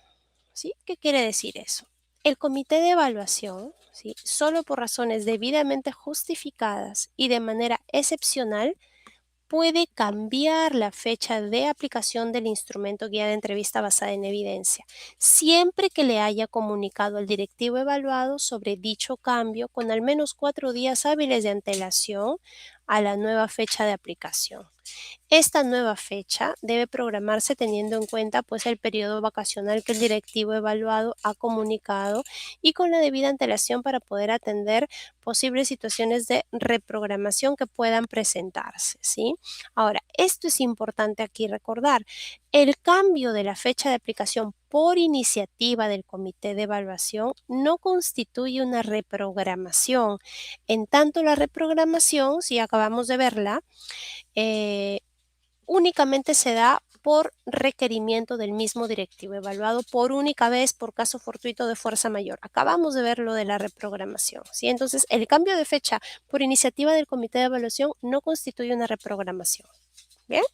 ¿sí? ¿Qué quiere decir eso? El comité de evaluación, ¿sí? Solo por razones debidamente justificadas y de manera excepcional puede cambiar la fecha de aplicación del instrumento guía de entrevista basada en evidencia, siempre que le haya comunicado al directivo evaluado sobre dicho cambio con al menos 4 días hábiles de antelación a la nueva fecha de aplicación. Esta nueva fecha debe programarse teniendo en cuenta pues el periodo vacacional que el directivo evaluado ha comunicado y con la debida antelación para poder atender posibles situaciones de reprogramación que puedan presentarse, ¿sí? Ahora, esto es importante aquí recordar. El cambio de la fecha de aplicación por iniciativa del comité de evaluación no constituye una reprogramación. En tanto, la reprogramación, si acabamos de verla, eh, únicamente se da por requerimiento del mismo directivo, evaluado por única vez por caso fortuito de fuerza mayor. Acabamos de ver lo de la reprogramación, ¿sí? Entonces, el cambio de fecha por iniciativa del comité de evaluación no constituye una reprogramación. ¿Bien?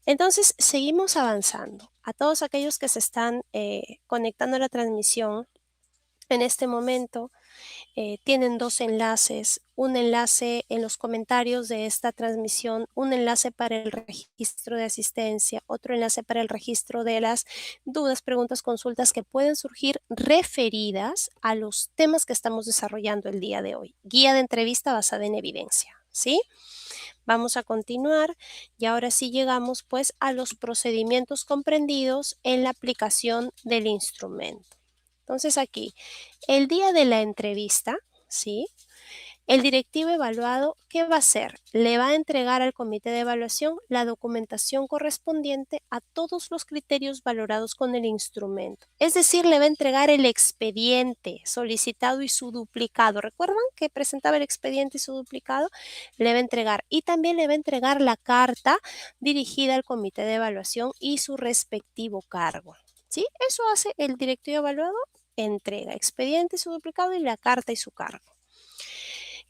Entonces, seguimos avanzando. A todos aquellos que se están conectando a la transmisión en este momento, tienen dos enlaces, un enlace en los comentarios de esta transmisión, un enlace para el registro de asistencia, otro enlace para el registro de las dudas, preguntas, consultas que pueden surgir referidas a los temas que estamos desarrollando el día de hoy. Guía de entrevista basada en evidencia, ¿sí? Vamos a continuar y ahora sí llegamos pues a los procedimientos comprendidos en la aplicación del instrumento. Entonces aquí, el día de la entrevista, ¿sí? El directivo evaluado, ¿qué va a hacer? Le va a entregar al comité de evaluación la documentación correspondiente a todos los criterios valorados con el instrumento. Es decir, le va a entregar el expediente solicitado y su duplicado. ¿Recuerdan que presentaba el expediente y su duplicado? Le va a entregar y también le va a entregar la carta dirigida al comité de evaluación y su respectivo cargo. ¿Sí? Eso hace el directivo evaluado, entrega expediente, su duplicado y la carta y su cargo.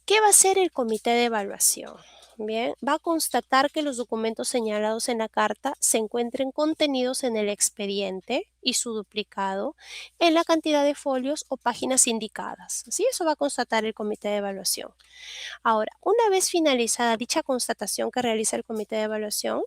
¿Qué va a hacer el comité de evaluación? Bien, va a constatar que los documentos señalados en la carta se encuentren contenidos en el expediente y su duplicado en la cantidad de folios o páginas indicadas. ¿Sí? Eso va a constatar el comité de evaluación. Ahora, una vez finalizada dicha constatación que realiza el comité de evaluación,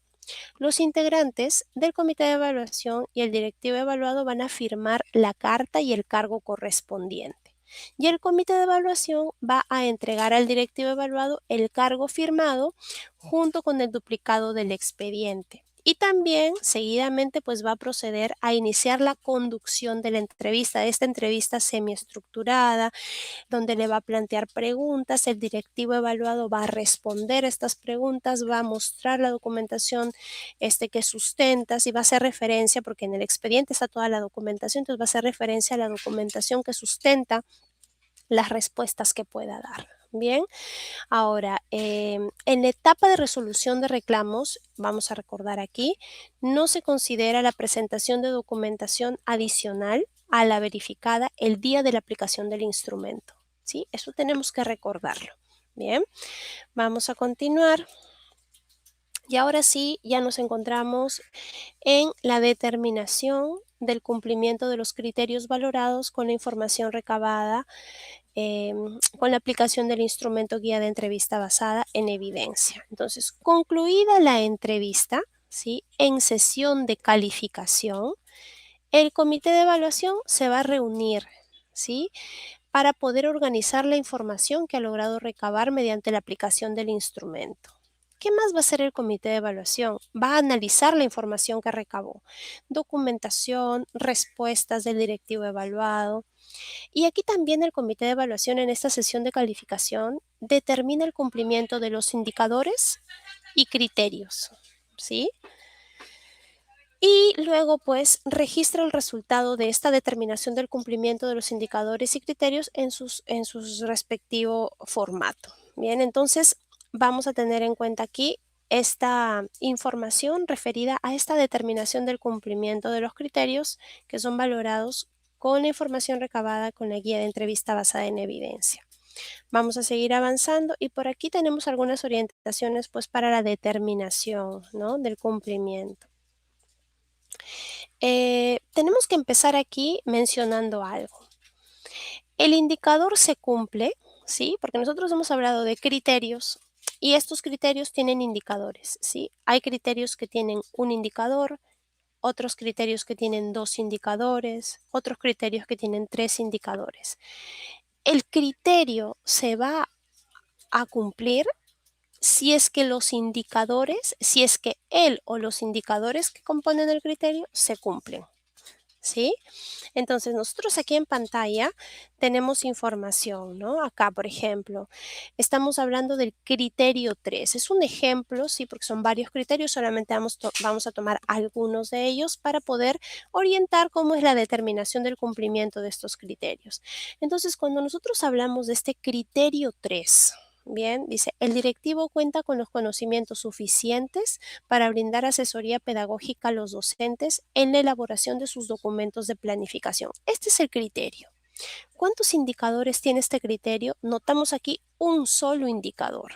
los integrantes del comité de evaluación y el directivo evaluado van a firmar la carta y el cargo correspondiente. Y el comité de evaluación va a entregar al directivo evaluado el cargo firmado junto con el duplicado del expediente. Y también, seguidamente, pues va a proceder a iniciar la conducción de la entrevista, esta entrevista semiestructurada, donde le va a plantear preguntas, el directivo evaluado va a responder estas preguntas, va a mostrar la documentación que sustenta, si va a hacer referencia, porque en el expediente está toda la documentación, entonces va a hacer referencia a la documentación que sustenta las respuestas que pueda dar. Bien, ahora, en la etapa de resolución de reclamos, vamos a recordar aquí, no se considera la presentación de documentación adicional a la verificada el día de la aplicación del instrumento. ¿Sí? Eso tenemos que recordarlo. Bien, vamos a continuar. Y ahora sí, ya nos encontramos en la determinación del cumplimiento de los criterios valorados con la información recabada con la aplicación del instrumento guía de entrevista basada en evidencia. Entonces, concluida la entrevista, ¿sí? En sesión de calificación, el comité de evaluación se va a reunir, ¿sí? Para poder organizar la información que ha logrado recabar mediante la aplicación del instrumento. ¿Qué más va a hacer el comité de evaluación? Va a analizar la información que recabó, documentación, respuestas del directivo evaluado. Y aquí también el comité de evaluación en esta sesión de calificación determina el cumplimiento de los indicadores y criterios, ¿sí? Y luego, pues, registra el resultado de esta determinación del cumplimiento de los indicadores y criterios en sus respectivo formato. Bien, entonces vamos a tener en cuenta aquí esta información referida a esta determinación del cumplimiento de los criterios que son valorados con la información recabada con la guía de entrevista basada en evidencia. Vamos a seguir avanzando y por aquí tenemos algunas orientaciones pues para la determinación, ¿no? Del cumplimiento. Tenemos que empezar aquí mencionando algo. El indicador se cumple, ¿sí? Porque nosotros hemos hablado de criterios y estos criterios tienen indicadores, ¿sí? Hay criterios que tienen un indicador, otros criterios que tienen 2 indicadores, otros criterios que tienen 3 indicadores. El criterio se va a cumplir si es que los indicadores, si es que él o los indicadores que componen el criterio se cumplen, ¿sí? Entonces, nosotros aquí en pantalla tenemos información, ¿no? Acá, por ejemplo, estamos hablando del criterio 3. Es un ejemplo, sí, porque son varios criterios, solamente vamos a tomar algunos de ellos para poder orientar cómo es la determinación del cumplimiento de estos criterios. Entonces, cuando nosotros hablamos de este criterio 3, bien, dice, el directivo cuenta con los conocimientos suficientes para brindar asesoría pedagógica a los docentes en la elaboración de sus documentos de planificación. Este es el criterio. ¿Cuántos indicadores tiene este criterio? Notamos aquí un solo indicador.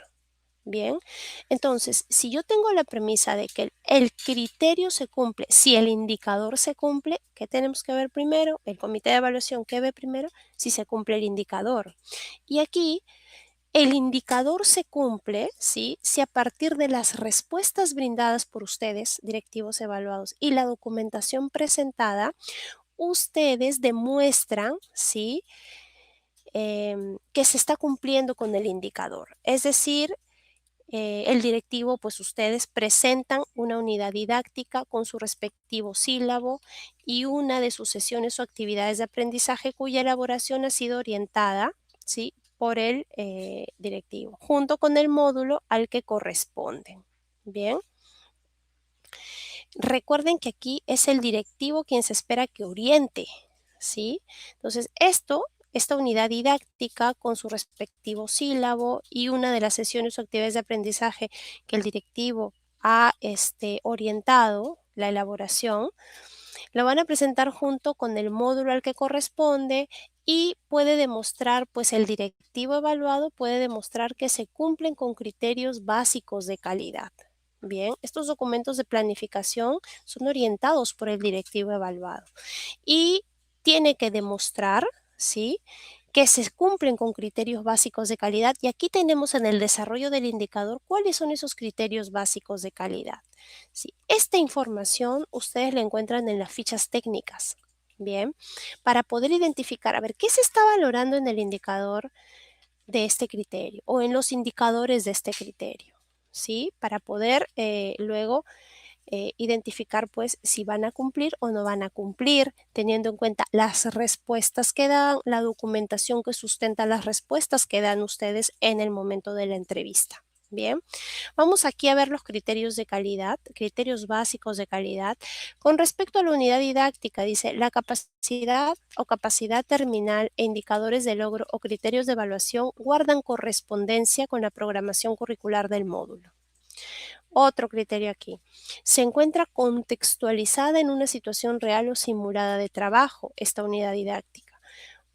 Bien, entonces, si yo tengo la premisa de que el criterio se cumple, si el indicador se cumple, ¿qué tenemos que ver primero? El comité de evaluación, ¿qué ve primero? Si se cumple el indicador. Y aquí el indicador se cumple, ¿sí? Si a partir de las respuestas brindadas por ustedes, directivos evaluados, y la documentación presentada, ustedes demuestran, ¿sí? Que se está cumpliendo con el indicador. Es decir, el directivo, pues ustedes presentan una unidad didáctica con su respectivo sílabo y una de sus sesiones o actividades de aprendizaje cuya elaboración ha sido orientada, ¿sí? Por el directivo, junto con el módulo al que corresponden. Bien. Recuerden que aquí es el directivo quien se espera que oriente, ¿sí? Entonces, esta unidad didáctica con su respectivo sílabo y una de las sesiones o actividades de aprendizaje que el directivo ha orientado la elaboración, lo van a presentar junto con el módulo al que corresponde y puede demostrar, pues el directivo evaluado puede demostrar que se cumplen con criterios básicos de calidad. Bien, estos documentos de planificación son orientados por el directivo evaluado y tiene que demostrar, ¿sí?, que se cumplen con criterios básicos de calidad. Y aquí tenemos en el desarrollo del indicador cuáles son esos criterios básicos de calidad. ¿Sí? Esta información ustedes la encuentran en las fichas técnicas. Bien, para poder identificar, a ver, ¿qué se está valorando en el indicador de este criterio o en los indicadores de este criterio? ¿Sí? Para poder luego identificar pues si van a cumplir o no van a cumplir, teniendo en cuenta las respuestas que dan, la documentación que sustenta las respuestas que dan ustedes en el momento de la entrevista. Bien, vamos aquí a ver los criterios de calidad, criterios básicos de calidad. Con respecto a la unidad didáctica, dice la capacidad o capacidad terminal e indicadores de logro o criterios de evaluación guardan correspondencia con la programación curricular del módulo. Otro criterio aquí. Se encuentra contextualizada en una situación real o simulada de trabajo, esta unidad didáctica.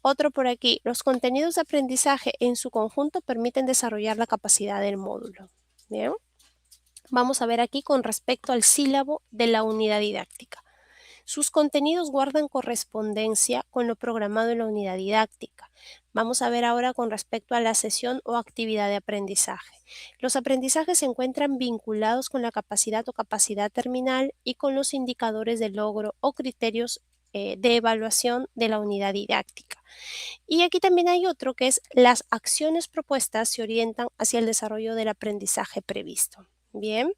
Otro por aquí. Los contenidos de aprendizaje en su conjunto permiten desarrollar la capacidad del módulo. Bien. Vamos a ver aquí con respecto al sílabo de la unidad didáctica. Sus contenidos guardan correspondencia con lo programado en la unidad didáctica. Vamos a ver ahora con respecto a la sesión o actividad de aprendizaje. Los aprendizajes se encuentran vinculados con la capacidad o capacidad terminal y con los indicadores de logro o criterios de evaluación de la unidad didáctica. Y aquí también hay otro que es las acciones propuestas se orientan hacia el desarrollo del aprendizaje previsto. Bien,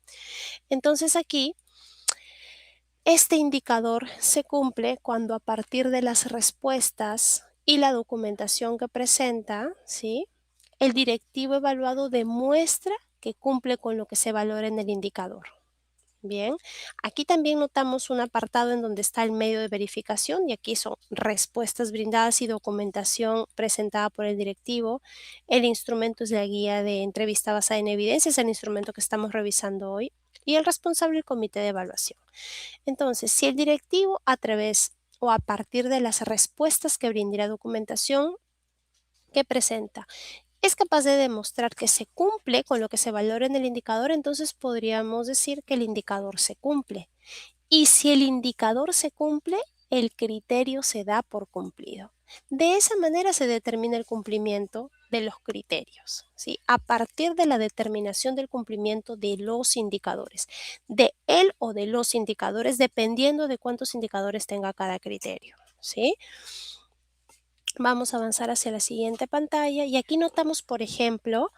entonces aquí este indicador se cumple cuando a partir de las respuestas y la documentación que presenta, ¿sí? El directivo evaluado demuestra que cumple con lo que se valora en el indicador. Bien, aquí también notamos un apartado en donde está el medio de verificación y aquí son respuestas brindadas y documentación presentada por el directivo. El instrumento es la guía de entrevista basada en evidencias, el instrumento que estamos revisando hoy, y el responsable el comité de evaluación. Entonces, si el directivo a través o a partir de las respuestas que brinda la documentación que presenta es capaz de demostrar que se cumple con lo que se valora en el indicador, entonces podríamos decir que el indicador se cumple. Y si el indicador se cumple, el criterio se da por cumplido. De esa manera se determina el cumplimiento de los criterios, ¿sí? A partir de la determinación del cumplimiento de los indicadores, de él o de los indicadores, dependiendo de cuántos indicadores tenga cada criterio, ¿sí? Vamos a avanzar hacia la siguiente pantalla y aquí notamos, por ejemplo,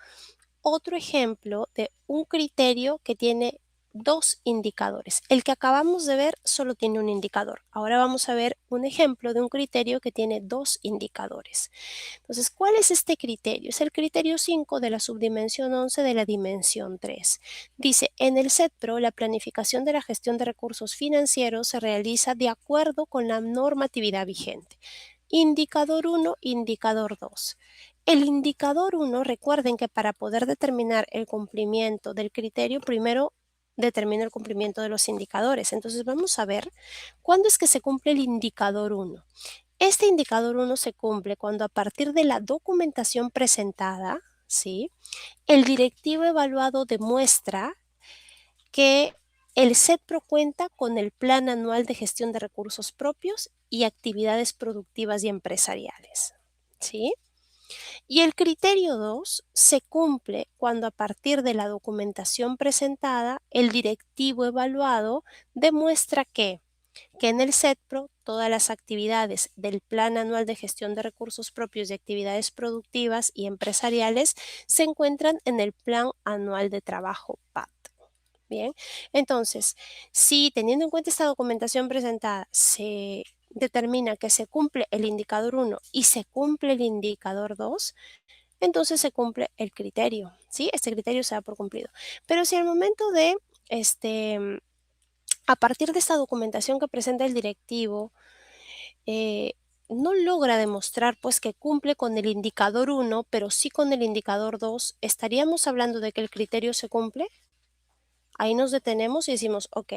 otro ejemplo de un criterio que tiene dos indicadores. El que acabamos de ver solo tiene un indicador. Ahora vamos a ver un ejemplo de un criterio que tiene dos indicadores. Entonces, ¿cuál es este criterio? Es el criterio 5 de la subdimensión 11 de la dimensión 3. Dice, en el SETPRO, la planificación de la gestión de recursos financieros se realiza de acuerdo con la normatividad vigente. Indicador 1, indicador 2. El indicador 1, recuerden que para poder determinar el cumplimiento del criterio, primero determina el cumplimiento de los indicadores. Entonces vamos a ver cuándo es que se cumple el indicador 1. Este indicador 1 se cumple cuando a partir de la documentación presentada, ¿sí? El directivo evaluado demuestra que el SETPRO cuenta con el Plan Anual de Gestión de Recursos Propios y actividades productivas y empresariales, ¿sí? Y el criterio 2 se cumple cuando a partir de la documentación presentada, el directivo evaluado demuestra que en el SETPRO todas las actividades del Plan Anual de Gestión de Recursos Propios y actividades productivas y empresariales se encuentran en el Plan Anual de Trabajo PAT. Bien, entonces, si teniendo en cuenta esta documentación presentada se determina que se cumple el indicador 1 y se cumple el indicador 2, entonces se cumple el criterio, ¿sí? Este criterio se da por cumplido. Pero si al momento de, a partir de esta documentación que presenta el directivo, eh, no logra demostrar pues que cumple con el indicador 1, pero sí con el indicador 2, ¿estaríamos hablando de que el criterio se cumple? Ahí nos detenemos y decimos, ok,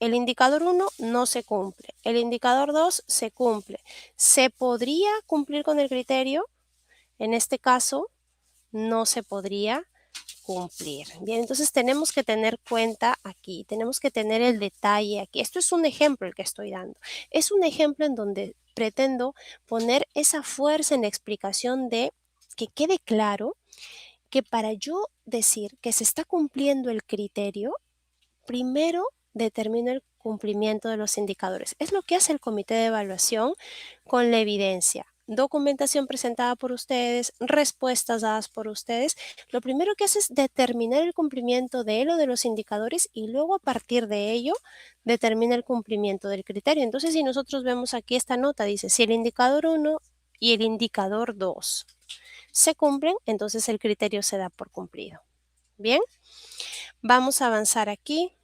el indicador 1 no se cumple, el indicador 2 se cumple. ¿Se podría cumplir con el criterio? En este caso, no se podría cumplir. Bien, entonces tenemos que tener cuenta aquí, tenemos que tener el detalle aquí. Esto es un ejemplo el que estoy dando. Es un ejemplo en donde pretendo poner esa fuerza en la explicación de que quede claro que para yo decir que se está cumpliendo el criterio, primero determino el cumplimiento de los indicadores. Es lo que hace el comité de evaluación con la evidencia. Documentación presentada por ustedes, respuestas dadas por ustedes. Lo primero que hace es determinar el cumplimiento de él o de los indicadores y luego a partir de ello determina el cumplimiento del criterio. Entonces, si nosotros vemos aquí esta nota, dice, si el indicador 1 y el indicador 2 se cumplen, entonces el criterio se da por cumplido. Bien, vamos a avanzar aquí.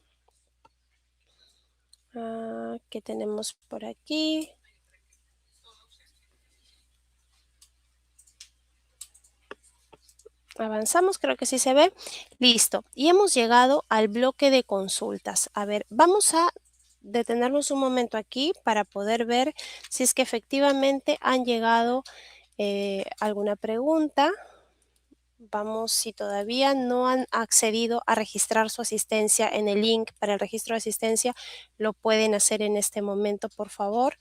¿Qué tenemos por aquí? Avanzamos, creo que sí se ve. Listo. Y hemos llegado al bloque de consultas. A ver, vamos a detenernos un momento aquí para poder ver si es que efectivamente han llegado alguna pregunta. Vamos, si todavía no han accedido a registrar su asistencia en el link para el registro de asistencia, lo pueden hacer en este momento, por favor.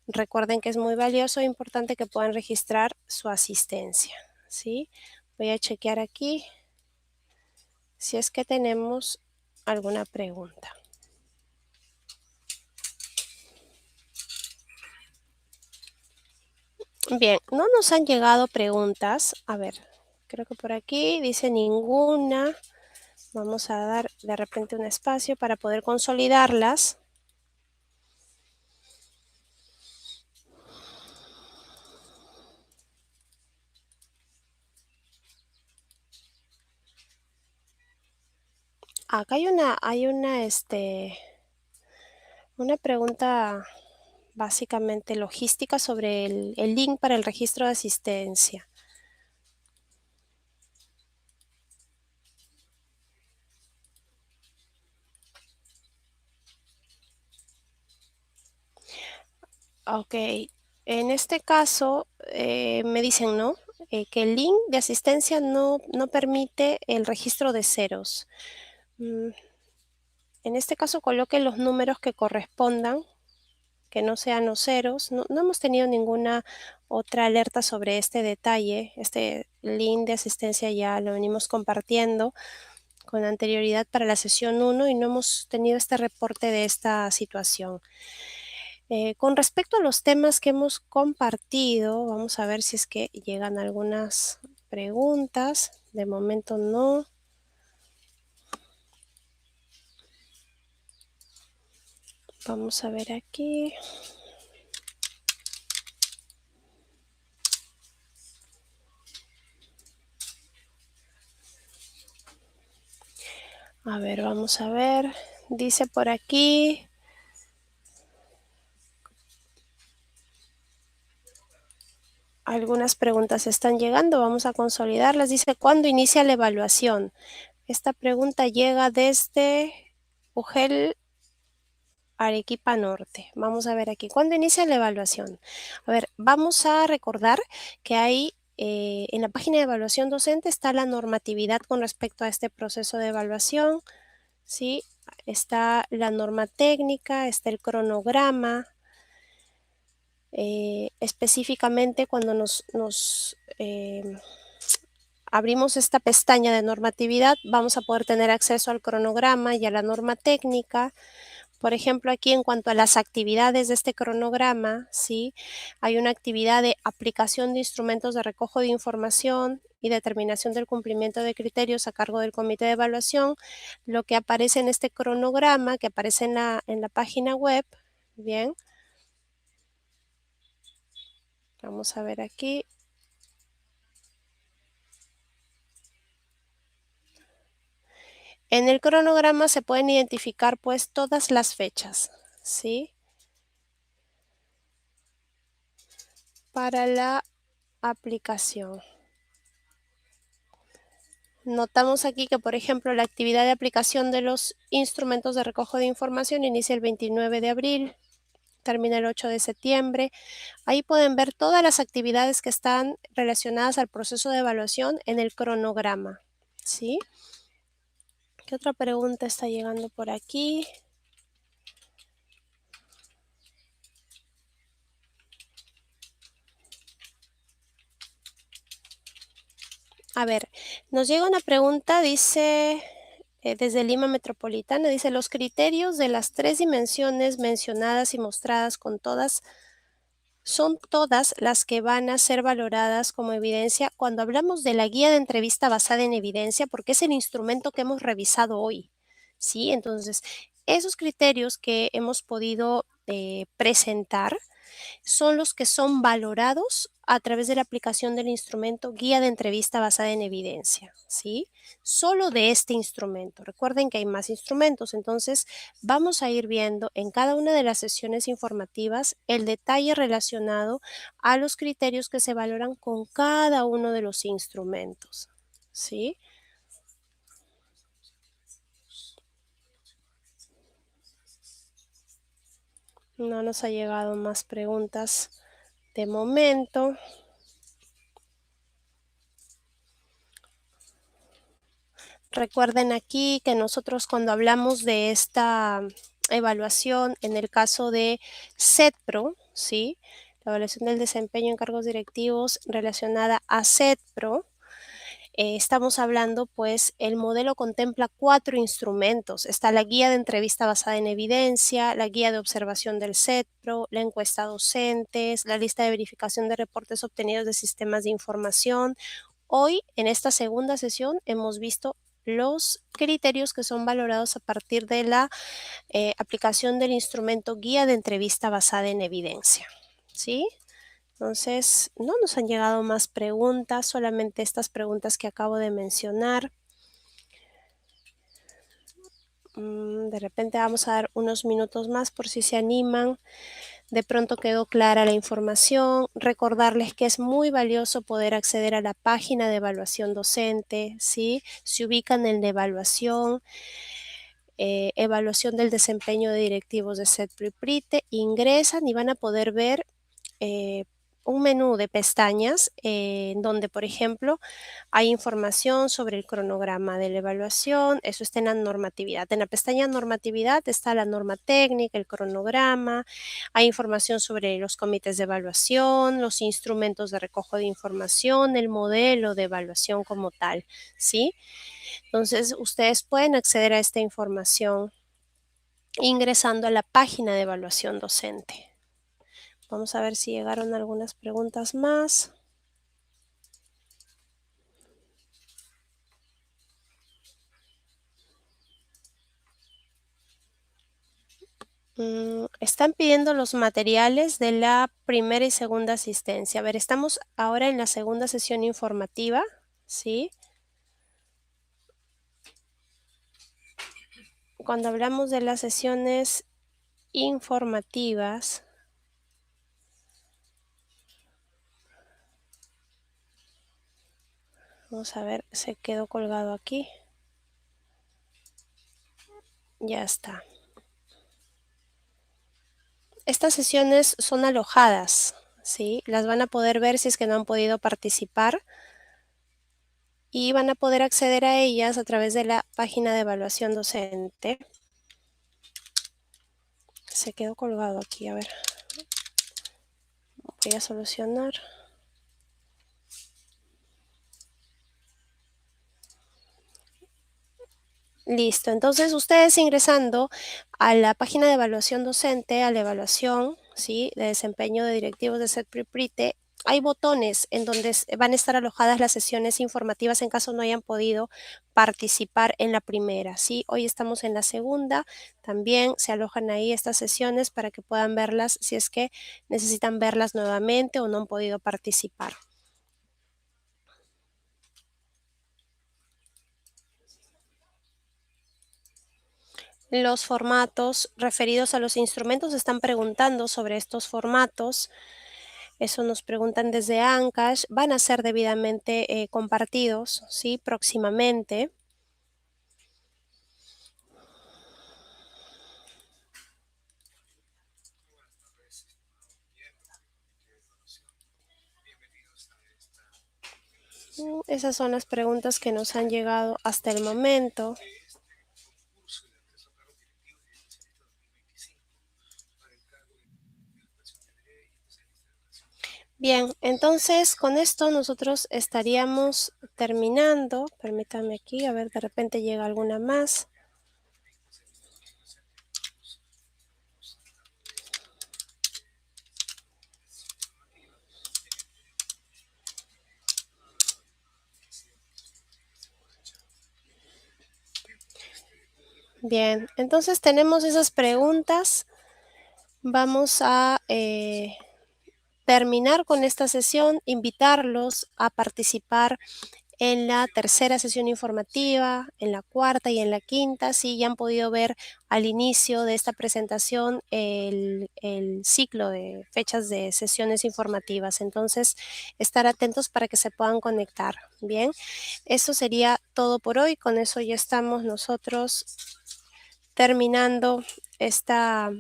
Recuerden que es muy valioso e importante que puedan registrar su asistencia, ¿sí? Voy a chequear aquí si es que tenemos alguna pregunta. Bien, no nos han llegado preguntas. A ver, creo que por aquí dice ninguna. Vamos a dar de repente un espacio para poder consolidarlas. Acá hay una pregunta básicamente logística sobre el link para el registro de asistencia. Ok, en este caso me dicen, ¿no? Que el link de asistencia no permite el registro de ceros. En este caso coloque los números que correspondan, que no sean los ceros. No hemos tenido ninguna otra alerta sobre este detalle. Este link de asistencia ya lo venimos compartiendo con anterioridad para la sesión 1 y no hemos tenido este reporte de esta situación. Con respecto a los temas que hemos compartido, vamos a ver si es que llegan algunas preguntas. De momento no. Vamos a ver aquí. A ver, vamos a ver. Dice por aquí. Algunas preguntas están llegando, vamos a consolidarlas. Dice, ¿cuándo inicia la evaluación? Esta pregunta llega desde UGEL Arequipa Norte. Vamos a ver aquí, ¿cuándo inicia la evaluación? A ver, vamos a recordar que hay en la página de evaluación docente está la normatividad con respecto a este proceso de evaluación, ¿sí? Está la norma técnica, está el cronograma. Específicamente cuando abrimos esta pestaña de normatividad, vamos a poder tener acceso al cronograma y a la norma técnica. Por ejemplo, aquí en cuanto a las actividades de este cronograma, ¿sí? Hay una actividad de aplicación de instrumentos de recojo de información y determinación del cumplimiento de criterios a cargo del comité de evaluación. Lo que aparece en este cronograma, que aparece en la página web, bien. Vamos a ver aquí. En el cronograma se pueden identificar pues todas las fechas, ¿sí? Para la aplicación. Notamos aquí que, por ejemplo, la actividad de aplicación de los instrumentos de recojo de información inicia el 29 de abril, termina el 8 de septiembre. Ahí pueden ver todas las actividades que están relacionadas al proceso de evaluación en el cronograma, ¿sí? ¿Qué otra pregunta está llegando por aquí? A ver, nos llega una pregunta, dice, desde Lima Metropolitana, dice: los criterios de las 3 dimensiones mencionadas y mostradas son todas las que van a ser valoradas como evidencia cuando hablamos de la guía de entrevista basada en evidencia, porque es el instrumento que hemos revisado hoy, ¿sí? Entonces, esos criterios que hemos podido presentar son los que son valorados a través de la aplicación del instrumento guía de entrevista basada en evidencia, ¿sí? Solo de este instrumento. Recuerden que hay más instrumentos, entonces vamos a ir viendo en cada una de las sesiones informativas el detalle relacionado a los criterios que se valoran con cada uno de los instrumentos, ¿sí? No nos ha llegado más preguntas de momento. Recuerden aquí que nosotros cuando hablamos de esta evaluación, en el caso de SEDPRO, ¿sí? La evaluación del desempeño en cargos directivos relacionada a SEDPRO, estamos hablando, pues, el modelo contempla 4 instrumentos. Está la guía de entrevista basada en evidencia, la guía de observación del SEDPRO, la encuesta docentes, la lista de verificación de reportes obtenidos de sistemas de información. Hoy, en esta segunda sesión, hemos visto los criterios que son valorados a partir de la aplicación del instrumento guía de entrevista basada en evidencia, ¿sí? Entonces, no nos han llegado más preguntas, solamente estas preguntas que acabo de mencionar. De repente vamos a dar unos minutos más por si se animan. De pronto quedó clara la información. Recordarles que es muy valioso poder acceder a la página de evaluación docente, ¿sí? Se ubican en la evaluación, evaluación del desempeño de directivos de SEDPRO-IPRITE, ingresan y van a poder ver eh, un menú de pestañas en donde, por ejemplo, hay información sobre el cronograma de la evaluación, eso está en la normatividad. En la pestaña normatividad está la norma técnica, el cronograma, hay información sobre los comités de evaluación, los instrumentos de recojo de información, el modelo de evaluación como tal, ¿sí? Entonces, ustedes pueden acceder a esta información ingresando a la página de evaluación docente. Vamos a ver si llegaron algunas preguntas más. Están pidiendo los materiales de la primera y segunda asistencia. A ver, estamos ahora en la segunda sesión informativa, ¿sí? Cuando hablamos de las sesiones informativas, vamos a ver, se quedó colgado aquí. Ya está. Estas sesiones son alojadas, ¿sí? Las van a poder ver si es que no han podido participar y van a poder acceder a ellas a través de la página de evaluación docente. Se quedó colgado aquí, a ver. Voy a solucionar. Listo, entonces ustedes ingresando a la página de evaluación docente, a la evaluación, ¿sí?, de desempeño de directivos de SEDPRO-IPRITE, hay botones en donde van a estar alojadas las sesiones informativas en caso no hayan podido participar en la primera, ¿sí? Hoy estamos en la segunda, también se alojan ahí estas sesiones para que puedan verlas si es que necesitan verlas nuevamente o no han podido participar. Los formatos referidos a los instrumentos están preguntando sobre estos formatos. Eso nos preguntan desde Ancash. Van a ser debidamente compartidos, ¿sí? Próximamente. Esas son las preguntas que nos han llegado hasta el momento. Bien, entonces con esto nosotros estaríamos terminando. Permítanme aquí, a ver, de repente llega alguna más. Bien, entonces tenemos esas preguntas. Vamos a terminar con esta sesión, invitarlos a participar en la tercera sesión informativa, en la cuarta y en la quinta. Sí, ya han podido ver al inicio de esta presentación el ciclo de fechas de sesiones informativas. Entonces, estar atentos para que se puedan conectar. Bien, eso sería todo por hoy. Con eso ya estamos nosotros terminando esta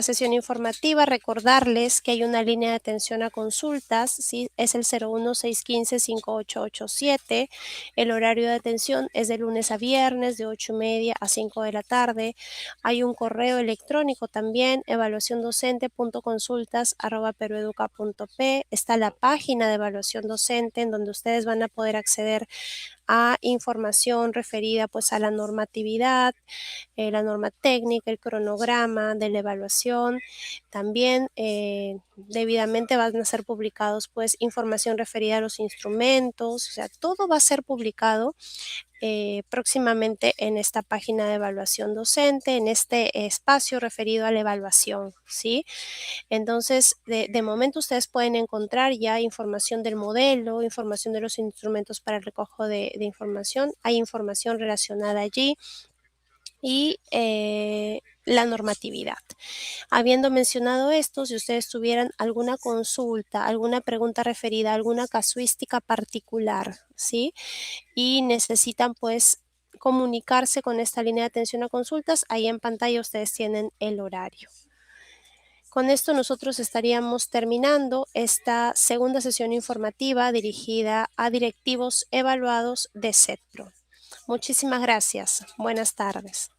sesión informativa. Recordarles que hay una línea de atención a consultas, ¿sí? Es el 01615-5887. El horario de atención es de lunes a viernes, de 8:30 a 5 de la tarde. Hay un correo electrónico también, evaluaciondocente.consultas@perueduca.p. Está la página de evaluación docente, en donde ustedes van a poder acceder a información referida pues a la normatividad, la norma técnica, el cronograma de la evaluación. También debidamente van a ser publicados pues información referida a los instrumentos, o sea, todo va a ser publicado próximamente en esta página de evaluación docente, en este espacio referido a la evaluación, ¿sí? Entonces, de momento ustedes pueden encontrar ya información del modelo, información de los instrumentos para el recojo de información, hay información relacionada allí y la normatividad. Habiendo mencionado esto, si ustedes tuvieran alguna consulta, alguna pregunta referida a alguna casuística particular, ¿sí? Y necesitan pues comunicarse con esta línea de atención a consultas, ahí en pantalla ustedes tienen el horario. Con esto nosotros estaríamos terminando esta segunda sesión informativa dirigida a directivos evaluados de CETPRO. Muchísimas gracias. Buenas tardes.